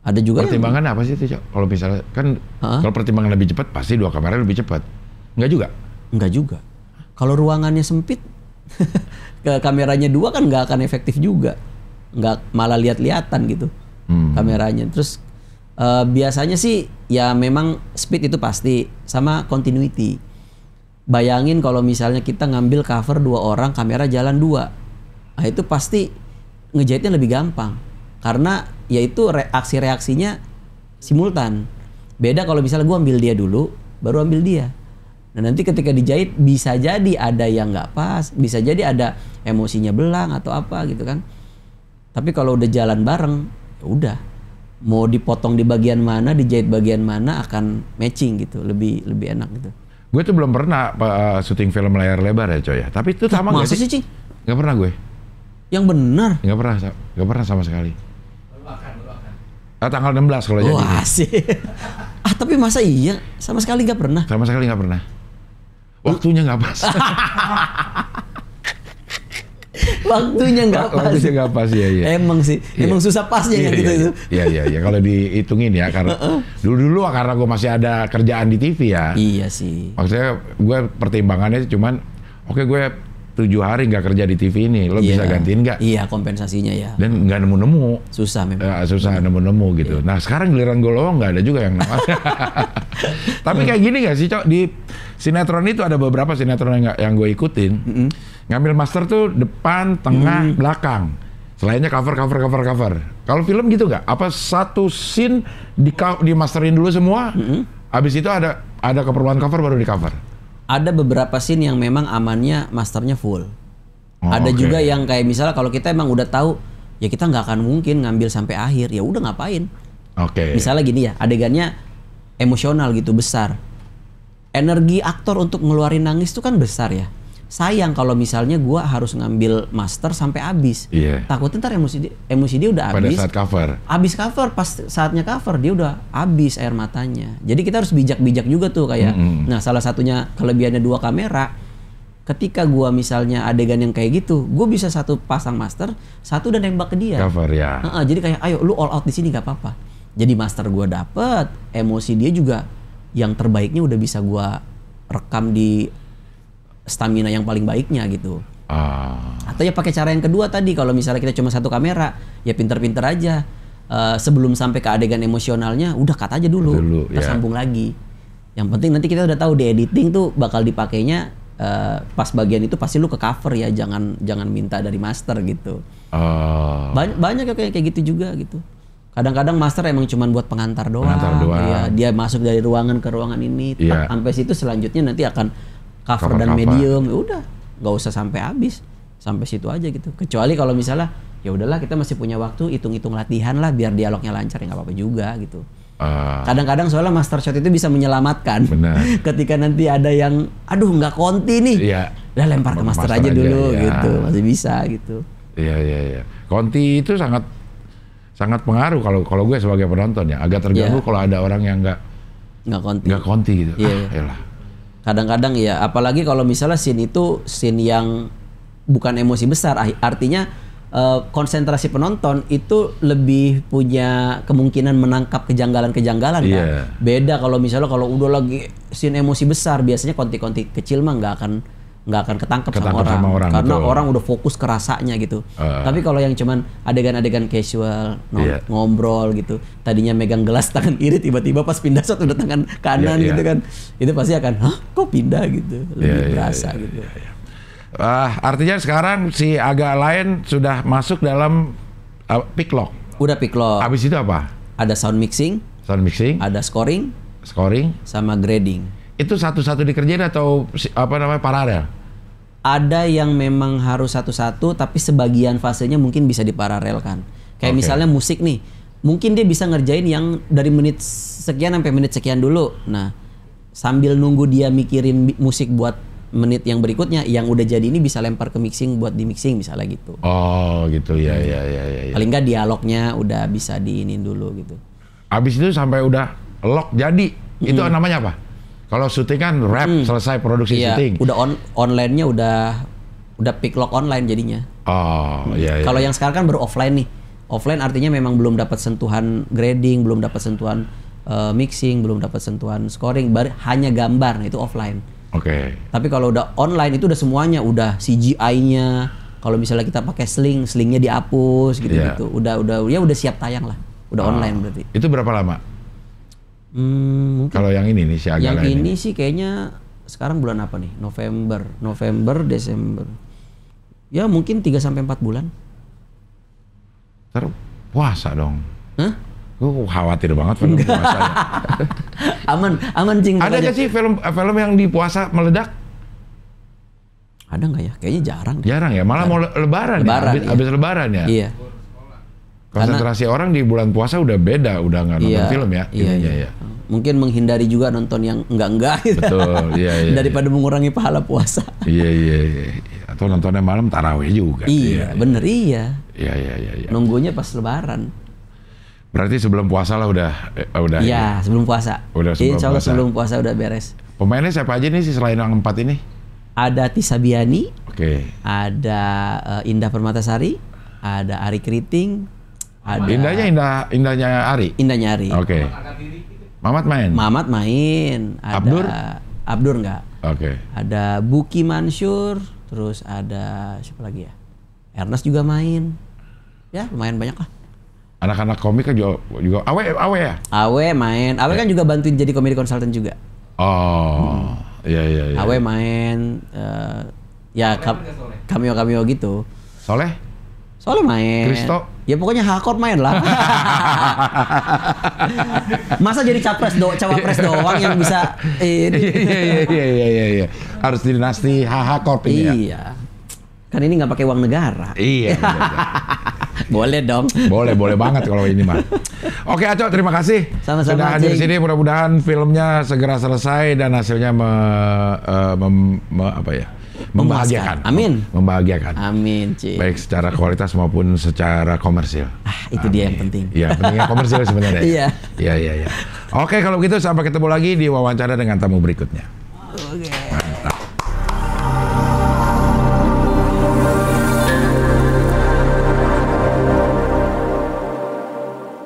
Ada juga pertimbangan apa sih itu, Cok? Kalau misalnya kan kalau pertimbangan lebih cepat pasti 2 kamera lebih cepat. Enggak juga? Enggak juga. Kalau ruangannya sempit ke kameranya 2 kan nggak akan efektif juga. Nggak, malah lihat-lihatan gitu kameranya. Terus biasanya sih ya memang speed itu pasti sama continuity. Bayangin kalau misalnya kita ngambil cover 2 orang, kamera jalan 2. Nah itu pasti ngejahitnya lebih gampang. Karena yaitu reaksi-reaksinya simultan. Beda kalau misalnya gua ambil dia dulu, baru ambil dia. Nah nanti ketika dijahit bisa jadi ada yang nggak pas, bisa jadi ada emosinya belang atau apa gitu kan. Tapi kalau udah jalan bareng, ya udah. Mau dipotong di bagian mana, dijahit bagian mana akan matching gitu, lebih enak gitu. Gue tuh belum pernah syuting film layar lebar ya, Coy ya. Tapi itu sama nggak sih, Cing? Nggak pernah gue. Yang benar? Nggak pernah sama sekali. Tanggal 16 kalau jadi. Wah sih. Tapi masa iya? Sama sekali nggak pernah? Sama sekali nggak pernah. Waktunya nggak pas. Waktunya nggak pas. Waktunya nggak pas ya. Emang sih, emang susah pasnya yang gitu itu. Iya. Kalau dihitungin ya, karena dulu karena gue masih ada kerjaan di TV ya. Iya sih. Maksudnya gue pertimbangannya cuman, oke gue 7 hari nggak kerja di TV ini, lo bisa gantiin nggak? Iya, kompensasinya ya. Dan nggak nemu-nemu. Susah memang. Susah nemu-nemu gitu. Nah sekarang giliran gue lowong nggak ada juga yang namanya. Tapi kayak gini nggak sih, Cok? Di sinetron itu ada beberapa sinetron yang gue ikutin. Ngambil master tuh depan, tengah, belakang. Selainnya cover. Kalau film gitu nggak? Apa satu scene di masterin dulu semua? Abis itu ada keperluan cover baru di cover? Ada beberapa scene yang memang amannya masternya full. Ada juga yang kayak misalnya kalau kita emang udah tahu ya kita nggak akan mungkin ngambil sampai akhir, ya udah ngapain. Misalnya gini ya, adegannya emosional gitu besar. Energi aktor untuk ngeluarin nangis itu kan besar ya. Sayang kalau misalnya gua harus ngambil master sampai habis. Takutnya ntar emosi dia udah habis. Pada saat cover. Habis cover, pas saatnya cover dia udah habis air matanya. Jadi kita harus bijak-bijak juga tuh kayak. Nah, salah satunya kelebihannya 2 kamera. Ketika gua misalnya adegan yang kayak gitu, gua bisa 1 pasang master, 1 dan nembak ke dia. Cover ya. Jadi kayak ayo lu all out di sini nggak apa-apa. Jadi master gua dapet, emosi dia juga yang terbaiknya udah bisa gua rekam di stamina yang paling baiknya gitu. Atau ya pakai cara yang kedua tadi, kalau misalnya kita cuma 1 kamera, ya pinter-pinter aja. Sebelum sampai ke adegan emosionalnya, udah cut aja dulu terus sambung lagi. Yang penting nanti kita udah tahu di editing tuh bakal dipakainya pas bagian itu pasti lu ke cover ya, jangan minta dari master gitu. Banyak kayak gitu juga gitu. Kadang-kadang master emang cuma buat pengantar doang. Ya, dia masuk dari ruangan ke ruangan ini, sampai situ selanjutnya nanti akan cover dan medium, ya udah nggak usah sampai habis, sampai situ aja gitu. Kecuali kalau misalnya ya udahlah kita masih punya waktu, hitung-hitung latihan lah biar dialognya lancar, ya nggak apa-apa juga gitu. Kadang-kadang soalnya master shot itu bisa menyelamatkan. Ketika nanti ada yang aduh nggak konti nih, udah lempar ke master aja dulu gitu, masih bisa gitu. Iya. Konti itu sangat pengaruh kalau gue sebagai penonton ya, agak terganggu kalau ada orang yang nggak konti gitu. Kadang-kadang ya, apalagi kalau misalnya scene itu scene yang bukan emosi besar, artinya konsentrasi penonton itu lebih punya kemungkinan menangkap kejanggalan-kejanggalan kan. Beda kalau misalnya kalau udah lagi scene emosi besar, biasanya konti-konti kecil mah nggak akan ketangkep sama orang karena orang udah fokus ke rasanya gitu. Tapi kalau yang cuman adegan-adegan casual, ngobrol gitu, tadinya megang gelas tangan kiri, tiba-tiba pas pindah shot udah tangan kanan gitu kan, itu pasti akan kok pindah gitu, lebih berasa gitu. Artinya sekarang si Aga Lain sudah masuk dalam pick lock. Udah pick lock. Habis itu apa? Ada sound mixing, ada scoring, sama grading. Itu satu-satu dikerjain atau paralel? Ada yang memang harus satu-satu, tapi sebagian fasenya mungkin bisa diparalelkan. Kayak misalnya musik nih, mungkin dia bisa ngerjain yang dari menit sekian sampai menit sekian dulu. Nah, sambil nunggu dia mikirin musik buat menit yang berikutnya, yang udah jadi ini bisa lempar ke mixing buat di mixing misalnya gitu. Gitu ya. Paling nggak dialognya udah bisa diinin dulu gitu. Habis itu sampai udah lock jadi, itu namanya apa? Kalau syuting kan selesai produksi syuting. Udah online-nya udah udah pick lock online jadinya. Oh, iya. Kalau yang sekarang kan baru offline nih. Offline artinya memang belum dapat sentuhan grading, belum dapat sentuhan mixing, belum dapat sentuhan scoring, hanya gambar. Nah, itu offline. Oke. Tapi kalau udah online itu udah semuanya, udah CGI-nya. Kalau misalnya kita pakai slingnya dihapus gitu-gitu. Udah siap tayang lah. Udah online berarti. Itu berapa lama? Mungkin Kalau yang ini nih si Agala yang ini sih kayaknya sekarang bulan apa nih? November, Desember. Ya mungkin 3 sampai 4 bulan. Puasa dong. Hah? Gue khawatir banget film puasanya. aman cing. Ada nggak sih film yang di puasa meledak? Ada nggak ya? Kayaknya jarang. Jarang ya, malah mau lebaran ya, habis lebaran ya. Iya. Konsentrasi orang di bulan puasa udah beda, udah nggak nonton film ya. Iya. Mungkin menghindari juga nonton yang enggak gitu. Betul, iya. Daripada mengurangi pahala puasa. Iya. Atau nontonnya malam tarawih juga. Iya, bener iya. Iya. Nunggunya pas lebaran. Berarti sebelum puasa lah udah. Iya, sebelum puasa. Udah sebelum Insya Allah puasa. sebelum puasa udah beres. Pemainnya siapa aja nih sih selain yang 4 ini? Ada Tisa Biani, Oke. ada Indah Permatasari, ada Ari Kriting, ada Indahnya Ari. Indahnya Ari. Oke. Mamat main. Ada Abdur enggak? Oke. Ada Buki Mansur, terus ada siapa lagi ya? Ernest juga main. Ya, lumayan banyak lah. Anak-anak komik kan juga Awe ya? Awe main. Awe kan juga bantuin jadi comedy consultant juga. Oh. Iya. Awe main ya cameo gitu. Soleh? Soalnya main. Kristo? Ya pokoknya Hakor main lah. Masa jadi cawapres doang yang bisa ini. Iya. Harus dinasti Hakor ini ya. Iya. Kan ini nggak pakai uang negara. Iya. Boleh dong. Boleh banget kalau ini mah. Oke Aco, terima kasih. Sama-sama, sudah hadir di Cing. sini. Mudah-mudahan filmnya segera selesai dan hasilnya membahagiakan. Amin. Membahagiakan. Amin, Cik. Baik secara kualitas maupun secara komersil. Itu dia yang penting. Iya, pentingnya komersil sebenarnya. Iya. Iya. Oke, kalau gitu sampai ketemu lagi di wawancara dengan tamu berikutnya.